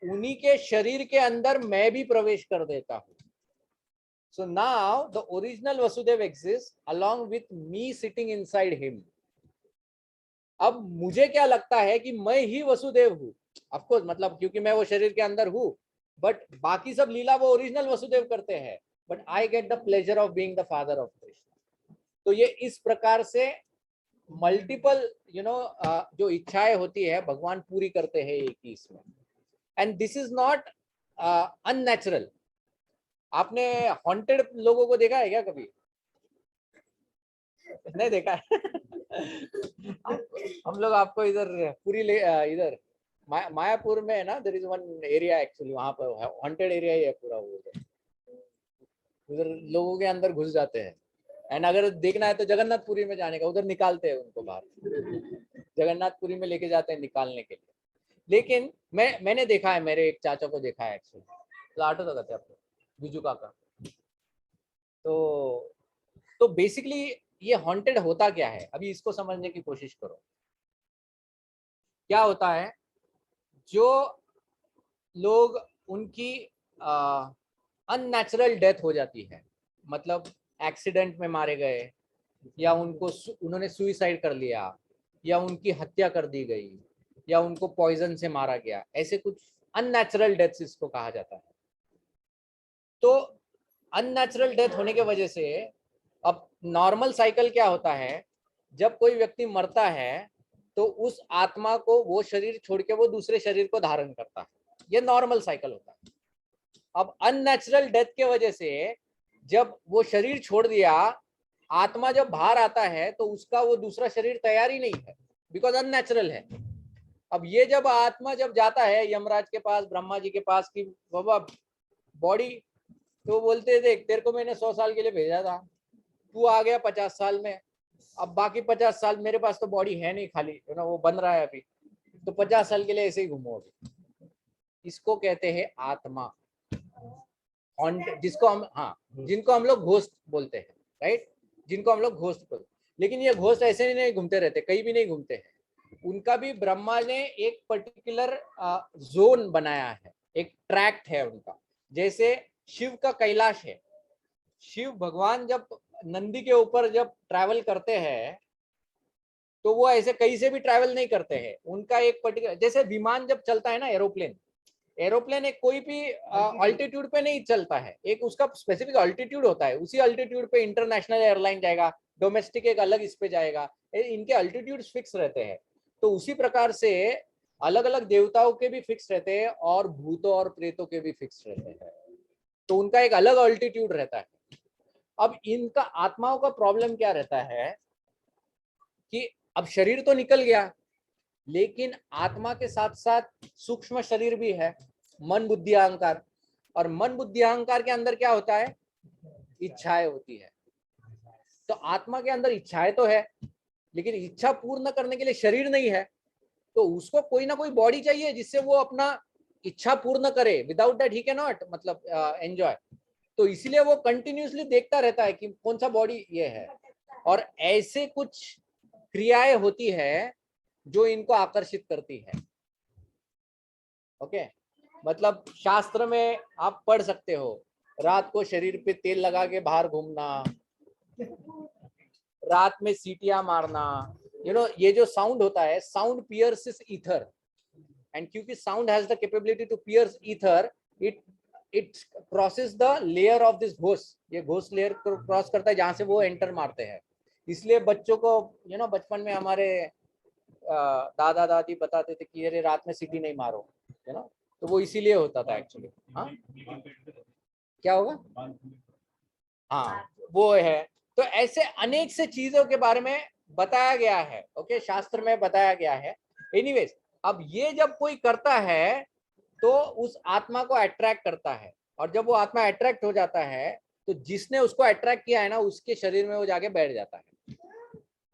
S1: उन्हीं के शरीर के अंदर मैं भी प्रवेश कर देता हूं। So now the original Vasudev exists along with me sitting inside him. अब मुझे क्या लगता है कि मैं ही वसुदेव हूँ, ऑफकोर्स, मतलब क्योंकि मैं वो शरीर के अंदर हूँ, बट बाकी सब लीला वो ओरिजिनल वसुदेव करते हैं, but I get the pleasure of being the father of Krishna. तो ये इस प्रकार से मल्टीपल जो इच्छाएं होती है भगवान पूरी करते हैं एक ही इसमें, and this is not unnatural. आपने हॉन्टेड लोगों को देखा है क्या कभी? नहीं देखा है? हम लोग आपको इधर पूरी इधर मायापुर में है ना, there is one area actually, वहां पर हॉन्टेड एरिया ही है पूरा वो। उधर लोगों के अंदर घुस जाते हैं, एंड अगर देखना है तो जगन्नाथपुरी में जाने का, उधर निकालते हैं उनको बाहर, जगन्नाथपुरी में लेके जाते हैं निकालने के लिए। लेकिन मैंने देखा है, मेरे एक चाचा को देखा है एक्चुअली, आटो तो कहते हैं आपको, बिजू काका। तो बेसिकली ये हॉन्टेड होता क्या है, अभी इसको समझने की कोशिश करो। क्या होता है, जो लोग उनकी अननेचुरल डेथ हो जाती है, मतलब एक्सीडेंट में मारे गए, या उन्होंने सुइसाइड कर लिया, या उनकी हत्या कर दी गई, या उनको पॉइजन से मारा गया, ऐसे कुछ अननेचुरल डेथ्स इसको कहा जाता है। तो अननेचुरल डेथ होने की वजह से अब नॉर्मल साइकिल क्या होता है, जब कोई व्यक्ति मरता है तो उस आत्मा को वो शरीर छोड़ के वो दूसरे शरीर को धारण करता है, ये नॉर्मल साइकिल होता है। अब अननेचुरल डेथ के वजह से जब वो शरीर छोड़ दिया, आत्मा जब बाहर आता है तो उसका वो दूसरा शरीर तैयार ही नहीं है, बिकॉज अननेचुरल है। अब ये जब आत्मा जब जाता है यमराज के पास, ब्रह्मा जी के पास, कि बाबा बॉडी, तो बोलते देख तेरे को मैंने 100 साल के लिए भेजा था, तू आ गया 50 साल में, अब बाकी 50 साल मेरे पास तो बॉडी है नहीं, खाली है ना, वो बन रहा है अभी, तो 50 साल के लिए ऐसे ही घूमो अभी। इसको कहते हैं आत्मा, जिसको हम जिनको हम लोग घोस्ट बोलते हैं, राइट, जिनको हम लोग घोस्ट बोलते हैं। लेकिन ये घोस्ट ऐसे नहीं घूमते रहते, कहीं भी नहीं घूमते हैं, उनका भी ब्रह्मा ने एक पर्टिकुलर जोन बनाया है, एक ट्रैक्ट है उनका। जैसे शिव का कैलाश है, शिव भगवान जब नंदी के ऊपर जब ट्रैवल करते हैं तो वो ऐसे कहीं से भी ट्रैवल नहीं करते हैं, उनका एक पर्टिकुलर, जैसे विमान जब चलता है ना, एरोप्लेन एक कोई भी अल्टीट्यूड पे नहीं चलता है, एक उसका स्पेसिफिक अल्टीट्यूड होता है, उसी अल्टीट्यूड पे इंटरनेशनल एयरलाइन जाएगा, डोमेस्टिक एक अलग इस पे जाएगा, इनके अल्टीट्यूड फिक्स रहते हैं। तो उसी प्रकार से अलग अलग देवताओं के भी फिक्स रहते हैं और भूतों और प्रेतों के भी फिक्स रहते हैं, तो उनका एक अलग अल्टीट्यूड रहता है। अब इनका आत्माओं का प्रॉब्लम क्या रहता है कि अब शरीर तो निकल गया, लेकिन आत्मा के साथ साथ सूक्ष्म शरीर भी है, मन बुद्धि अहंकार। और मन बुद्धि अहंकार के अंदर क्या होता है? इच्छाएं होती है। तो आत्मा के अंदर इच्छाएं तो है, लेकिन इच्छा पूर्ण करने के लिए शरीर नहीं है, तो उसको कोई ना कोई बॉडी चाहिए जिससे वो अपना इच्छा पूर्ण करे। Without that he can not मतलब एंजॉय। तो इसीलिए वो कंटिन्यूसली देखता रहता है कि कौन सा बॉडी ये है, और ऐसे कुछ क्रियाएं होती है जो इनको आकर्षित करती है। ओके, मतलब शास्त्र में आप पढ़ सकते हो, रात को शरीर पे तेल लगा के बाहर घूमना, रात में सीटियां मारना, ये जो साउंड होता है, साउंड पियर्सेस ईथर, एंड क्योंकि sound has the capability to pierce ether, it crosses the layer of this ghost. ये घोस्ट लेयर क्रॉस करता है जहां से वो एंटर मारते हैं। इसलिए बच्चों को बचपन में हमारे दादा दादी बताते थे कि अरे रात में सीटी नहीं मारो, तो वो इसीलिए होता था एक्चुअली। हाँ, क्या होगा? हाँ, वो है। तो ऐसे अनेक से चीजों के बारे में बताया गया है। ओके, शास्त्र में बताया गया है। एनीवेज, अब ये जब कोई करता है तो उस आत्मा को अट्रैक्ट करता है, और जब वो आत्मा अट्रैक्ट हो जाता है तो जिसने उसको अट्रैक्ट किया है ना, उसके शरीर में वो जाके बैठ जाता है।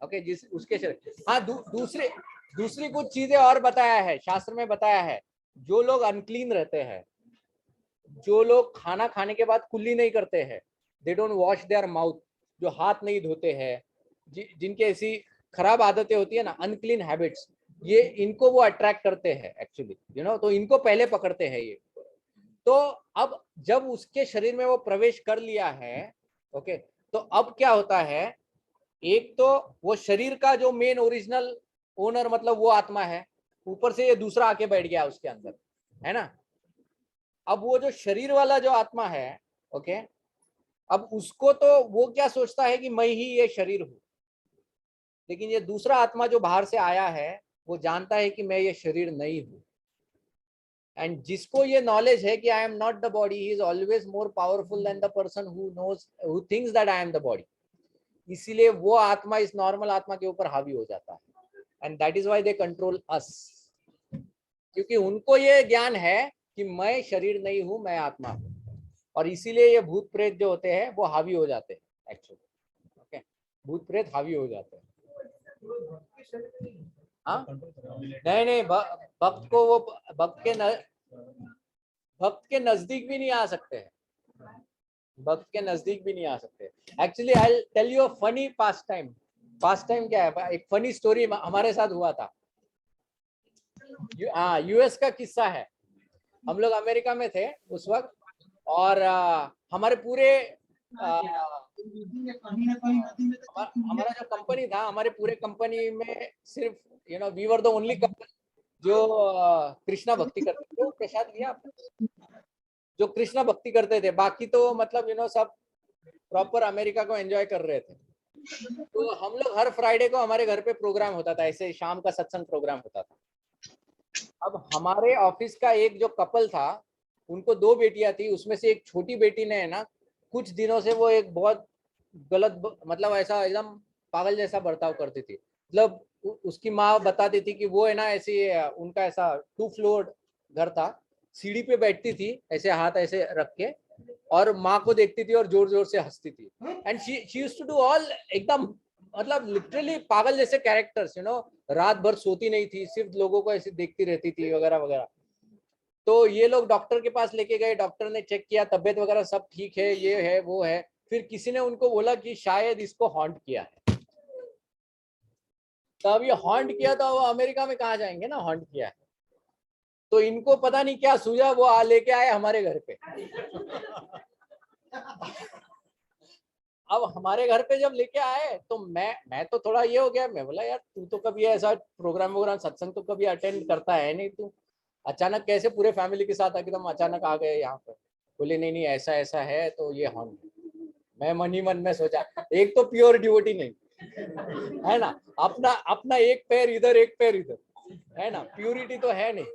S1: ओके, जिस उसके शरीर। हाँ, दूसरी कुछ चीजें और बताया है, शास्त्र में बताया है। जो लोग अनक्लीन रहते हैं, जो लोग खाना खाने के बाद कुल्ली नहीं करते हैं, they don't wash their mouth, जो हाथ नहीं धोते हैं, जिनके ऐसी खराब आदतें होती है ना, अनक्लीन हैबिट्स, ये इनको वो अट्रैक्ट करते हैं एक्चुअली, तो इनको पहले पकड़ते हैं ये। तो अब जब उसके शरीर में वो प्रवेश कर लिया है, ओके, तो अब क्या होता है, एक तो वो शरीर का जो मेन ओरिजिनल ओनर मतलब वो आत्मा है, ऊपर से ये दूसरा आके बैठ गया उसके अंदर, है ना। अब वो जो शरीर वाला जो आत्मा है, ओके, अब उसको तो वो क्या सोचता है कि मैं ही ये शरीर हूं, लेकिन ये दूसरा आत्मा जो बाहर से आया है वो जानता है कि मैं ये शरीर नहीं हूं। एंड जिसको ये नॉलेज है कि I am not the body, he is always more powerful than the person who thinks that I am the body. इसीलिए वो आत्मा इस नॉर्मल आत्मा के ऊपर हावी हो जाता है, and that is why they control us, क्योंकि उनको ये ज्ञान है कि मैं शरीर नहीं हूं, मैं आत्मा हूं, और इसीलिए ये भूत प्रेत जो होते हैं वो हावी हो जाते हैं एक्चुअली। ओके, भूत प्रेत हावी हो जाते हैं। हाँ, नहीं, भक्त को वो भक्त के नजदीक भी नहीं आ सकते हैं, भक्त के नजदीक भी नहीं आ सकते। Actually I will tell you a funny pastime. Pastime क्या है, एक फनी स्टोरी हमारे साथ हुआ था। यूएस का किस्सा है। हम लोग अमेरिका में थे उस वक्त, और हमारे पूरे हमारा जो कंपनी था, हमारे पूरे कंपनी में सिर्फ we were the only company जो कृष्णा भक्ति करते थे। प्रसाद लिया आपने? जो कृष्णा भक्ति करते थे, बाकी तो मतलब सब प्रॉपर अमेरिका को एंजॉय कर रहे थे। तो हम लोग हर फ्राइडे को हमारे घर पे प्रोग्राम होता था, ऐसे शाम का सत्संग प्रोग्राम होता था। अब हमारे ऑफिस का एक जो कपल था, उनको 2 बेटियां थी, उसमें से एक छोटी बेटी ने है ना, कुछ दिनों से वो एक बहुत गलत मतलब ऐसा एकदम पागल जैसा बर्ताव करती थी। मतलब उसकी माँ बताती थी कि वो है ना ऐसी, उनका ऐसा 2 फ्लोर घर था, सीढ़ी पे बैठती थी ऐसे हाथ ऐसे रख के, और माँ को देखती थी और जोर जोर से हंसती थी। And she used to do all एकदम मतलब लिटरली पागल जैसे कैरेक्टर्स, रात भर सोती नहीं थी, सिर्फ लोगों को ऐसे देखती रहती थी वगैरह वगैरह। तो ये लोग डॉक्टर के पास लेके गए, डॉक्टर ने चेक किया, तबीयत वगैरह सब ठीक है, ये है वो है। फिर किसी ने उनको बोला कि शायद इसको हॉन्ट किया है। तो अब ये हॉन्ट किया तो वो अमेरिका में कहाँ जाएंगे ना, हॉन्ट किया है। तो इनको पता नहीं क्या सूझा, वो लेके आए हमारे घर पे। अब हमारे घर पे जब लेके आए तो मैं तो थोड़ा ये हो गया, मैं बोला यार तू तो कभी ऐसा प्रोग्राम सत्संग तो कभी अटेंड करता है नहीं, तू अचानक कैसे पूरे फैमिली के साथ एकदम अचानक आ गए यहाँ पर। बोले नहीं नहीं ऐसा ऐसा है, तो ये हॉन्ट। मैं मन ही मन में सोचा, एक तो प्योर डिवोटी नहीं है ना, अपना अपना एक पैर इधर एक पैर इधर, है ना, प्यूरिटी तो है नहीं।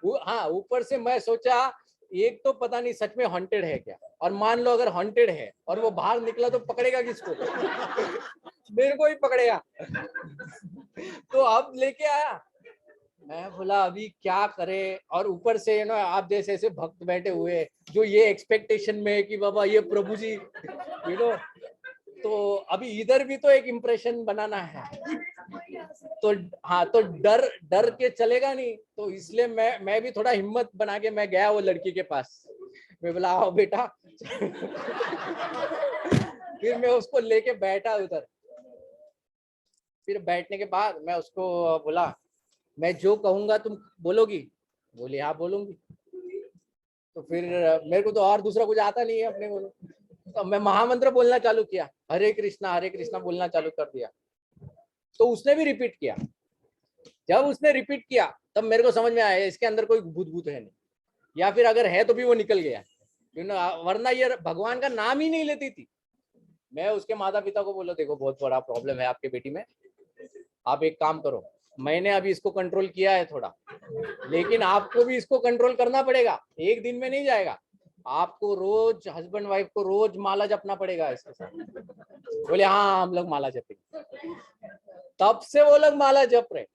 S1: हाँ, ऊपर से मैं सोचा एक तो पता नहीं सच में हॉन्टेड है क्या, और मान लो अगर हॉन्टेड है और वो बाहर निकला तो पकड़ेगा किसको? मेरे को ही पकड़ेगा। तो अब लेके आया, मैं बोला अभी क्या करे, और ऊपर से आप जैसे ऐसे भक्त बैठे हुए जो ये एक्सपेक्टेशन में है कि बाबा ये प्रभु जी तो अभी इधर भी तो एक इम्प्रेशन बनाना है, तो हाँ, तो डर डर के चलेगा नहीं, तो इसलिए मैं भी थोड़ा हिम्मत बना के मैं गया वो लड़की के पास। मैं बोला आओ बेटा फिर मैं उसको लेके बैठा उधर। फिर बैठने के बाद मैं उसको बोला मैं जो कहूंगा तुम बोलोगी? बोली हाँ बोलूंगी। तो फिर मेरे को तो और दूसरा कुछ आता नहीं है अपने को, तो मैं महामंत्र बोलना चालू किया, हरे कृष्णा बोलना चालू कर दिया। तो उसने भी रिपीट किया। जब उसने रिपीट किया तब मेरे को समझ में आया इसके अंदर कोई भूत है नहीं, या फिर अगर है तो भी वो निकल गया, वरना ये भगवान का नाम ही नहीं लेती थी। मैं उसके माता पिता को बोला देखो बहुत बड़ा प्रॉब्लम है आपके बेटी में, आप एक काम करो, मैंने अभी इसको कंट्रोल किया है थोड़ा, लेकिन आपको भी इसको कंट्रोल करना पड़ेगा, एक दिन में नहीं जाएगा, आपको रोज हस्बैंड वाइफ को रोज माला जपना पड़ेगा इसके साथ। बोले हाँ हम लोग माला जपेंगे। तब से वो लोग माला जप रहे।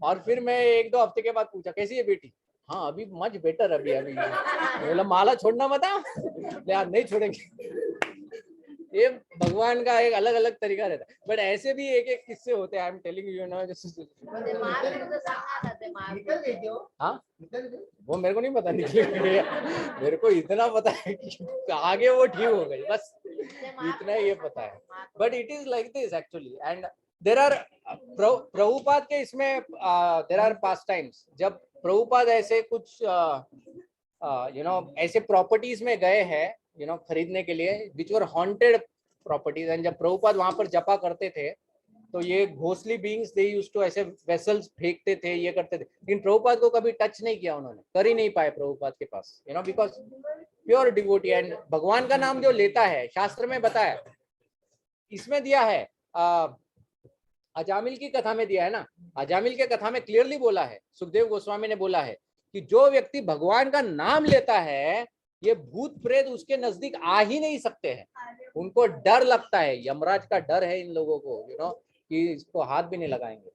S1: और फिर मैं 1-2 हफ्ते के बाद पूछा कैसी है बेटी? हाँ अभी मच बेटर, अभी अभी बोला माला छोड़ना मत, यार नहीं छोड़ेंगे। ये भगवान का एक अलग अलग तरीका रहता है, बट ऐसे भी एक एक किस्से होते हैं, I am telling you know. हाँ वो मेरे को नहीं पता निकले, मेरे को इतना पता है कि आगे वो ठीक हो गई, बस इतना ये पता है। But it is like this actually, and there are Prabhupada के इसमें देर आर पास टाइम्स, जब प्रभुपाद ऐसे कुछ ऐसे प्रॉपर्टीज में गए हैं खरीदने के लिए विच वर हॉन्टेड प्रॉपर्टीज, एंड जब प्रभुपाद वहां पर जपा करते थे तो ये घोसली बींग्स दे यूज्ड टू ऐसे वेसल्स फेंकते थे, ये करते थे, लेकिन प्रभुपाद को कभी टच नहीं किया उन्होंने, कर ही नहीं पाए प्रभुपाद के पास, बिकॉज प्योर डिवोटी। एंड भगवान का नाम जो लेता है, शास्त्र में बताया, इसमें दिया है अजामिल की कथा में दिया है ना, अजामिल के कथा में क्लियरली बोला है, सुखदेव गोस्वामी ने बोला है कि जो व्यक्ति भगवान का नाम लेता है ये भूत प्रेत उसके नजदीक आ ही नहीं सकते हैं, उनको डर लगता है, यमराज का डर है इन लोगों को, कि इसको हाथ भी नहीं लगाएंगे।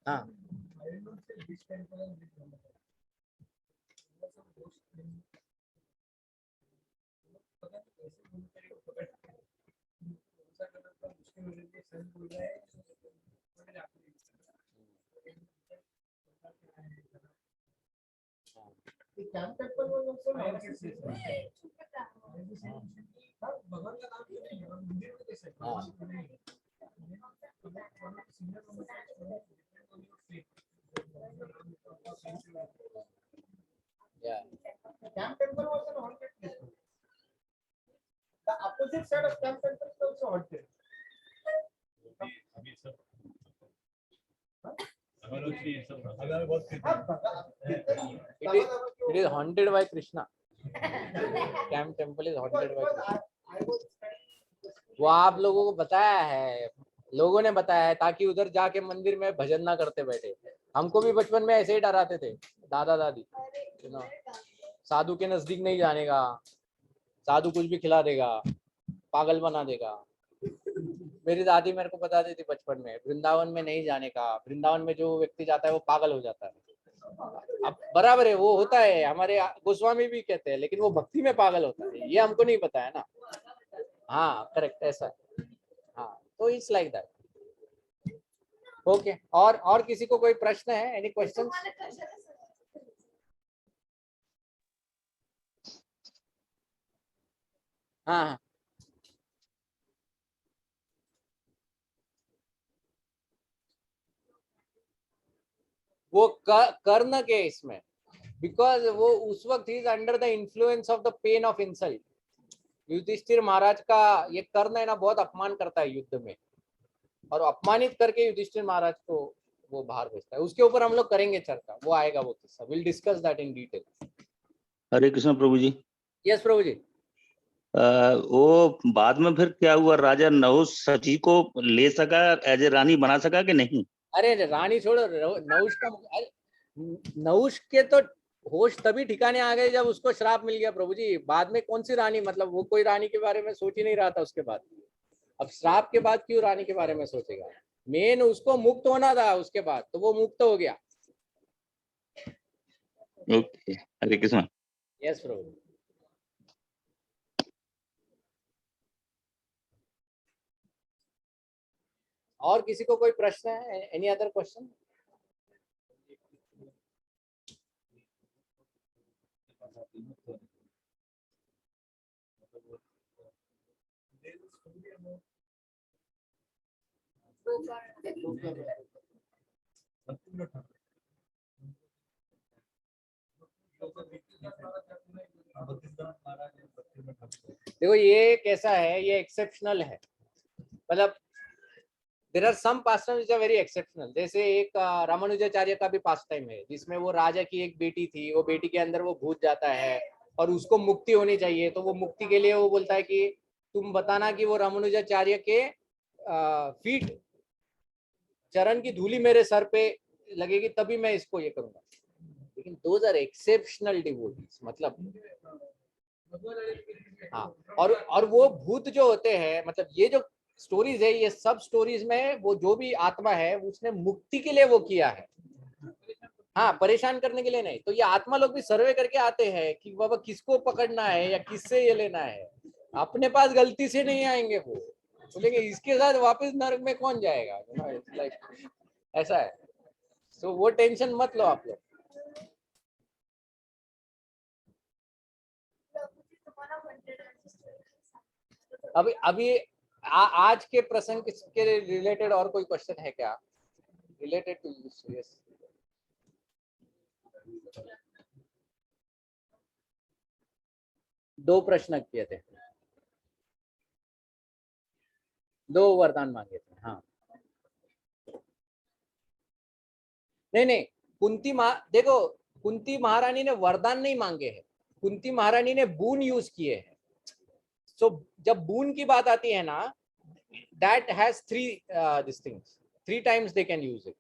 S1: हाँ yeah.
S2: Camp temple was an haunted place. The opposite side of Camp temple is also haunted.
S1: It is haunted by Krishna. Camp temple is haunted by Krishna. वो आप लोगों को बताया है, लोगों ने बताया है ताकि उधर जाके मंदिर में भजन ना करते बैठे। हमको भी बचपन में ऐसे ही डराते थे दादा दादी, साधु के नजदीक नहीं जाने का, साधु कुछ भी खिला देगा, पागल बना देगा। मेरी दादी मेरे को बताती थी बचपन में वृंदावन में नहीं जाने का, वृंदावन में जो व्यक्ति जाता है वो पागल हो जाता है। अब बराबर है, वो होता है, हमारे गोस्वामी भी कहते हैं, लेकिन वो भक्ति में पागल होता है, ये हमको नहीं पता है ना। हाँ करेक्ट, ऐसा है। हाँ तो इट्स लाइक दैट। ओके, और किसी को कोई प्रश्न है? Any question? हाँ हाँ वो कर्ण के इसमें, बिकॉज वो उस वक्त is under the influence of the pain of insult. Yudhishthir Maharaj का ये कर्ण है ना बहुत अपमान करता है युद्ध में, और अपमानित करके युधिष्ठिर महाराज को वो बाहर भेजता है। उसके ऊपर हम लोग करेंगे चर्चा, वो आएगा वो किस्सा, will discuss that in detail.
S3: Hare Krishna Prabhu ji.
S1: Yes Prabhu ji.
S3: वो बाद में फिर क्या हुआ, राजा नहुष सची को ले सका, एज ए रानी बना सका कि नहीं?
S1: अरे रानी छोड़ो, नहुष का, नहुष के तो होश तभी ठिकाने आ गए जब उसको श्राप मिल गया प्रभु जी। बाद में कौन सी रानी, मतलब वो कोई रानी के बारे में सोच ही नहीं रहा था उसके बाद। अब श्राप के बाद क्यों रानी के बारे में सोचेगा? मेन उसको मुक्त होना था, उसके बाद तो वो मुक्त हो गया।
S3: ओके, हरे कृष्णा।
S1: यस प्रभु। और किसी को कोई प्रश्न है? Any other question? देखो ये कैसा है, ये एक्सेप्शनल है, मतलब there are some pastors which are very exceptional. जैसे एक रामानुजाचार्य का भी पास्ट टाइम है जिसमें वो राजा की एक बेटी थी, वो बेटी के अंदर वो भूत जाता है और उसको मुक्ति होनी चाहिए, तो वो मुक्ति के लिए वो बोलता है कि तुम बताना कि वो रामानुजाचार्य के फीट, चरण की धूली मेरे सर पे लगेगी तभी मैं इसको ये करूंगा। लेकिन दोज आर एक्सेप्शनल डिवोटीज, मतलब हाँ। और वो भूत जो होते हैं, मतलब ये जो स्टोरीज है, ये सब स्टोरीज में वो जो भी आत्मा है उसने मुक्ति के लिए वो किया है, हाँ, परेशान करने के लिए नहीं। तो ये आत्मा लोग भी सर्वे करके आते हैं कि बाबा किसको पकड़ना है या किससे ये लेना है, अपने पास गलती से नहीं आएंगे वो बोलेंगे इसके साथ वापस नरक में कौन जाएगा, लाइक ऐसा है। तो वो टेंशन मत लो आप लोग। अभी आज के प्रसंग के रिलेटेड और कोई क्वेश्चन है क्या रिलेटेड टू यस? दो प्रश्न किए थे, दो वरदान मांगे थे। हाँ नहीं, देखो कुंती महारानी ने वरदान नहीं मांगे हैं, कुंती महारानी ने बून यूज किए हैं। सो जब बून की बात आती है ना, that has this things, 3 times they can use it.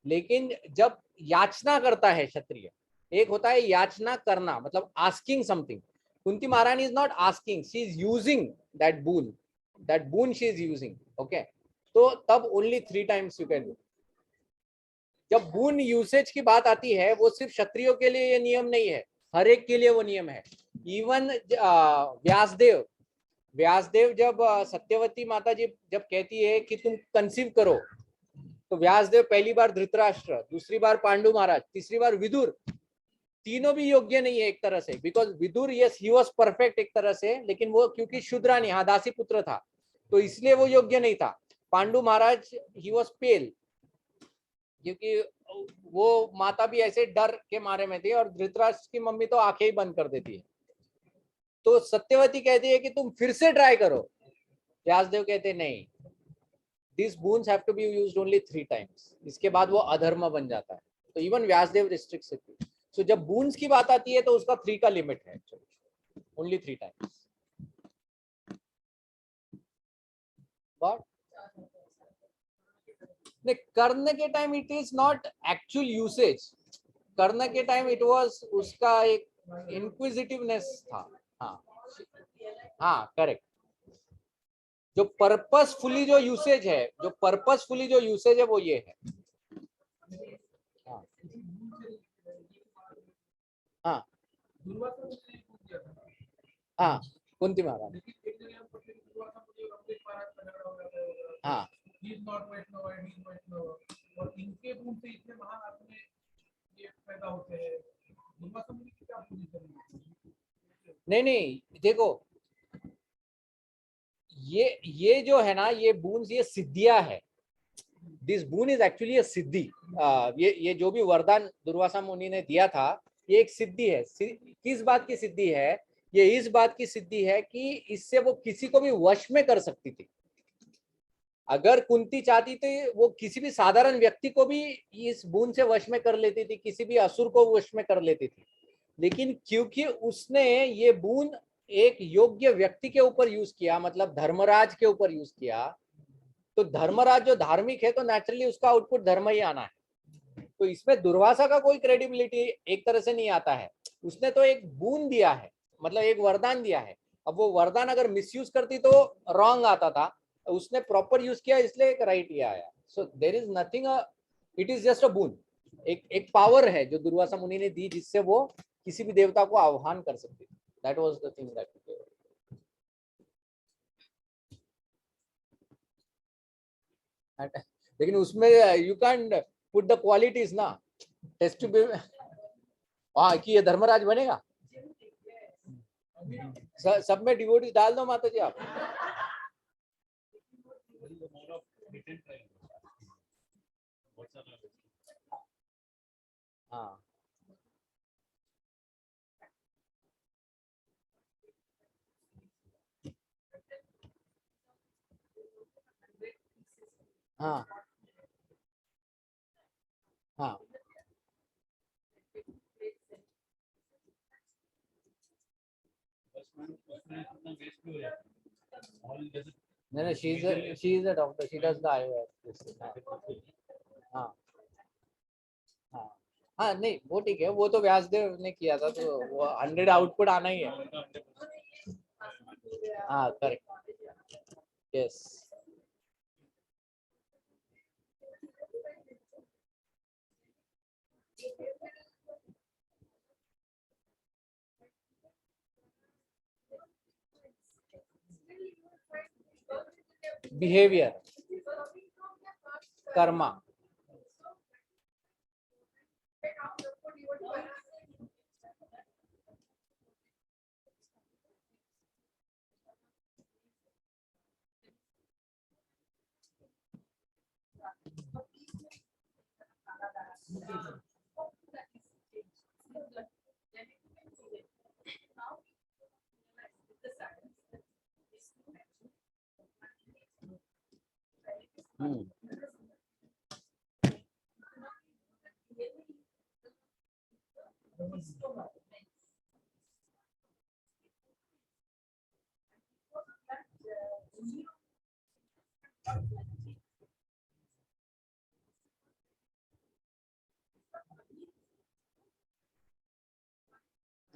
S1: लेकिन जब याचना करता है क्षत्रिय, एक होता है याचना करना, मतलब asking something. Kunti Maharani is not asking, she is using that boon she is using. Okay, तो तब only 3 times you can do. जब बून यूसेज की बात आती है, वो सिर्फ क्षत्रियों के लिए ये नियम नहीं है, हर एक के लिए वो नियम है। इवन व्यासदेव जब सत्यवती माता जी जब कहती है कि तुम कंसीव करो, तो व्यासदेव पहली बार धृतराष्ट्र, दूसरी बार पांडु महाराज, तीसरी बार विदुर, तीनों भी योग्य नहीं है एक तरह से। Because Vidur yes he was perfect एक तरह से, लेकिन वो क्योंकि शूद्रानी, हाँ, दासी पुत्र था, तो इसलिए वो योग्य नहीं था। पांडु महाराज ही वाज पेल, क्योंकि वो माता भी ऐसे डर के मारे में थी, और धृतराष्ट्र की मम्मी तो आंखें ही बंद कर देती है। तो सत्यवती कहती है कि तुम फिर से ट्राई करो, व्यासदेव कहते नहीं, this boons have to be used only 3 times, इसके बाद वो अधर्म बन जाता है। तो इवन व्यासदेव रिस्ट्रिक्ट्स इट। सो जब बून्स की बात आती है तो उसका 3 का लिमिट है, ओनली 3 times। बट करने के time it is not actual usage, करने के टाइम इट वाज उसका एक इंक्विजिटिवनेस था। हाँ हाँ, करेक्ट। जो पर्पसफुली जो यूसेज है, वो ये है। हाँ हाँ हाँ, कुंती महाराज, हाँ
S2: और इनके मुंह से इतने महान आदमी ये पैदा होते हैं, दुर्वासा मुनि की क्या पोजीशन है?
S1: नहीं, देखो ये जो है ना, ये बून्स, ये सिद्धियां है। दिस बून इज एक्चुअली अ सिद्धि। ये जो भी वरदान दुर्वासा मुनि ने दिया था, ये एक सिद्धि है। किस बात की सिद्धि है? ये इस बात की सिद्धि है कि इससे वो किसी को भी वश में कर सकती थी। अगर कुंती चाहती तो वो किसी भी साधारण व्यक्ति को भी इस बून से वश में कर लेती थी, किसी भी असुर को वश में कर लेती थी। लेकिन क्योंकि उसने ये बून एक योग्य व्यक्ति के ऊपर यूज किया, मतलब धर्मराज के ऊपर यूज किया, तो धर्मराज जो धार्मिक है तो नेचुरली उसका आउटपुट धर्म ही आना है। तो इसमें दुर्वासा का कोई क्रेडिबिलिटी एक तरह से नहीं आता है। उसने तो एक बून दिया है, मतलब एक वरदान दिया है। अब वो वरदान अगर मिसयूज करती तो रॉन्ग आता था, उसने प्रॉपर यूज किया, इसलिए एक राइट ये आया। So there is nothing, it is just a boon. एक पावर है जो दुर्वासा मुनि ने दी, जिससे वो किसी भी देवता को आह्वान कर सकते. That was the thing that. लेकिन उसमें you can't put the qualities ना, टेस्ट भी. हाँ कि ये धर्मराज बनेगा. सब में डिवोटीज डाल दो माता जी आप. हाँ हाँ हाँ. नहीं, she is a doctor, she does the IVF. हाँ हाँ हाँ. नहीं वो ठीक है, वो तो व्यासदेव ने किया था, तो वो 100 आउटपुट आना ही है. हाँ करेक्ट. यस. बिहेवियर, कर्मा.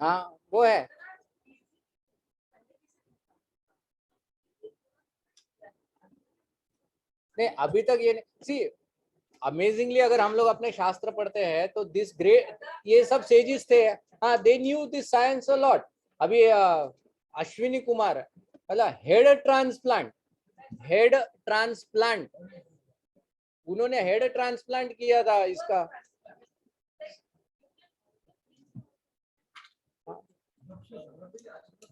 S1: हाँ वो है. नहीं अभी तक ये सी अमेजिंगली, अगर हम लोग अपने शास्त्र पढ़ते हैं तो दिस ग्रेट, ये सब सेजिस थे. हाँ they knew this science a lot. अभी अश्विनी कुमार, मतलब हेड ट्रांसप्लांट, उन्होंने हेड ट्रांसप्लांट किया था इसका.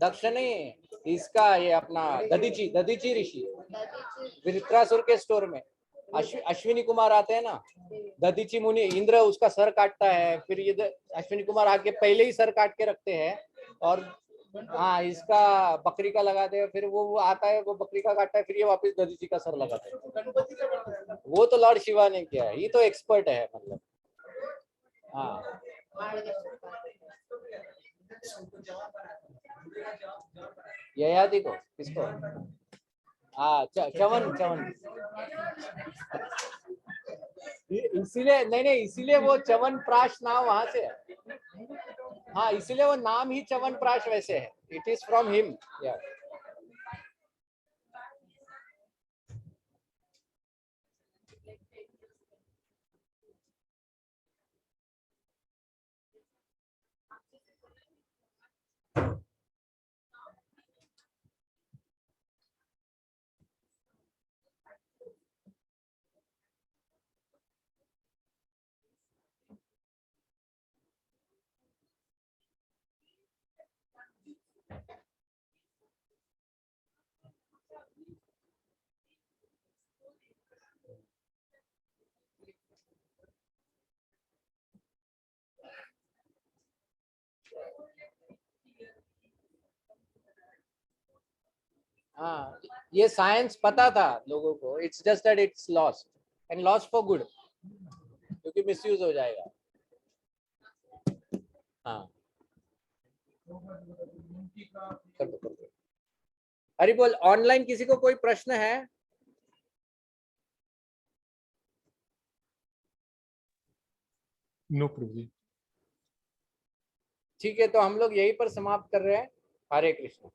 S1: दक्ष नहीं, इसका ये अपना दधीची ऋषि वृत्रासुर के स्टोर में अश्विनी कुमार आते हैं ना. दधीची मुनि, इंद्र उसका सर काटता है, फिर ये अश्विनी कुमार आके पहले ही सर काट के रखते हैं, और हाँ इसका बकरी का लगाते हैं, फिर वो आता है, वो बकरी का काटता है, फिर ये वापस दधीची का सर लगाते हैं. वो तो लॉर्ड शिवा ने किया है, ये तो एक्सपर्ट है मतलब. हाँ ययाति को, किसको? हाँ चवन. इसीलिए नहीं, इसीलिए वो चवन प्राश नाम वहां से है. हाँ इसीलिए वो नाम ही चवन प्राश वैसे है. It is from him. हाँ ये साइंस पता था लोगों को. It's just that it's lost, and lost for good, क्योंकि मिसयूज हो जाएगा. हाँ कर दो. अरे बोल, ऑनलाइन किसी को कोई प्रश्न है?
S4: नो प्रभु जी.
S1: ठीक है, तो हम लोग यहीं पर समाप्त कर रहे हैं. हरे कृष्ण.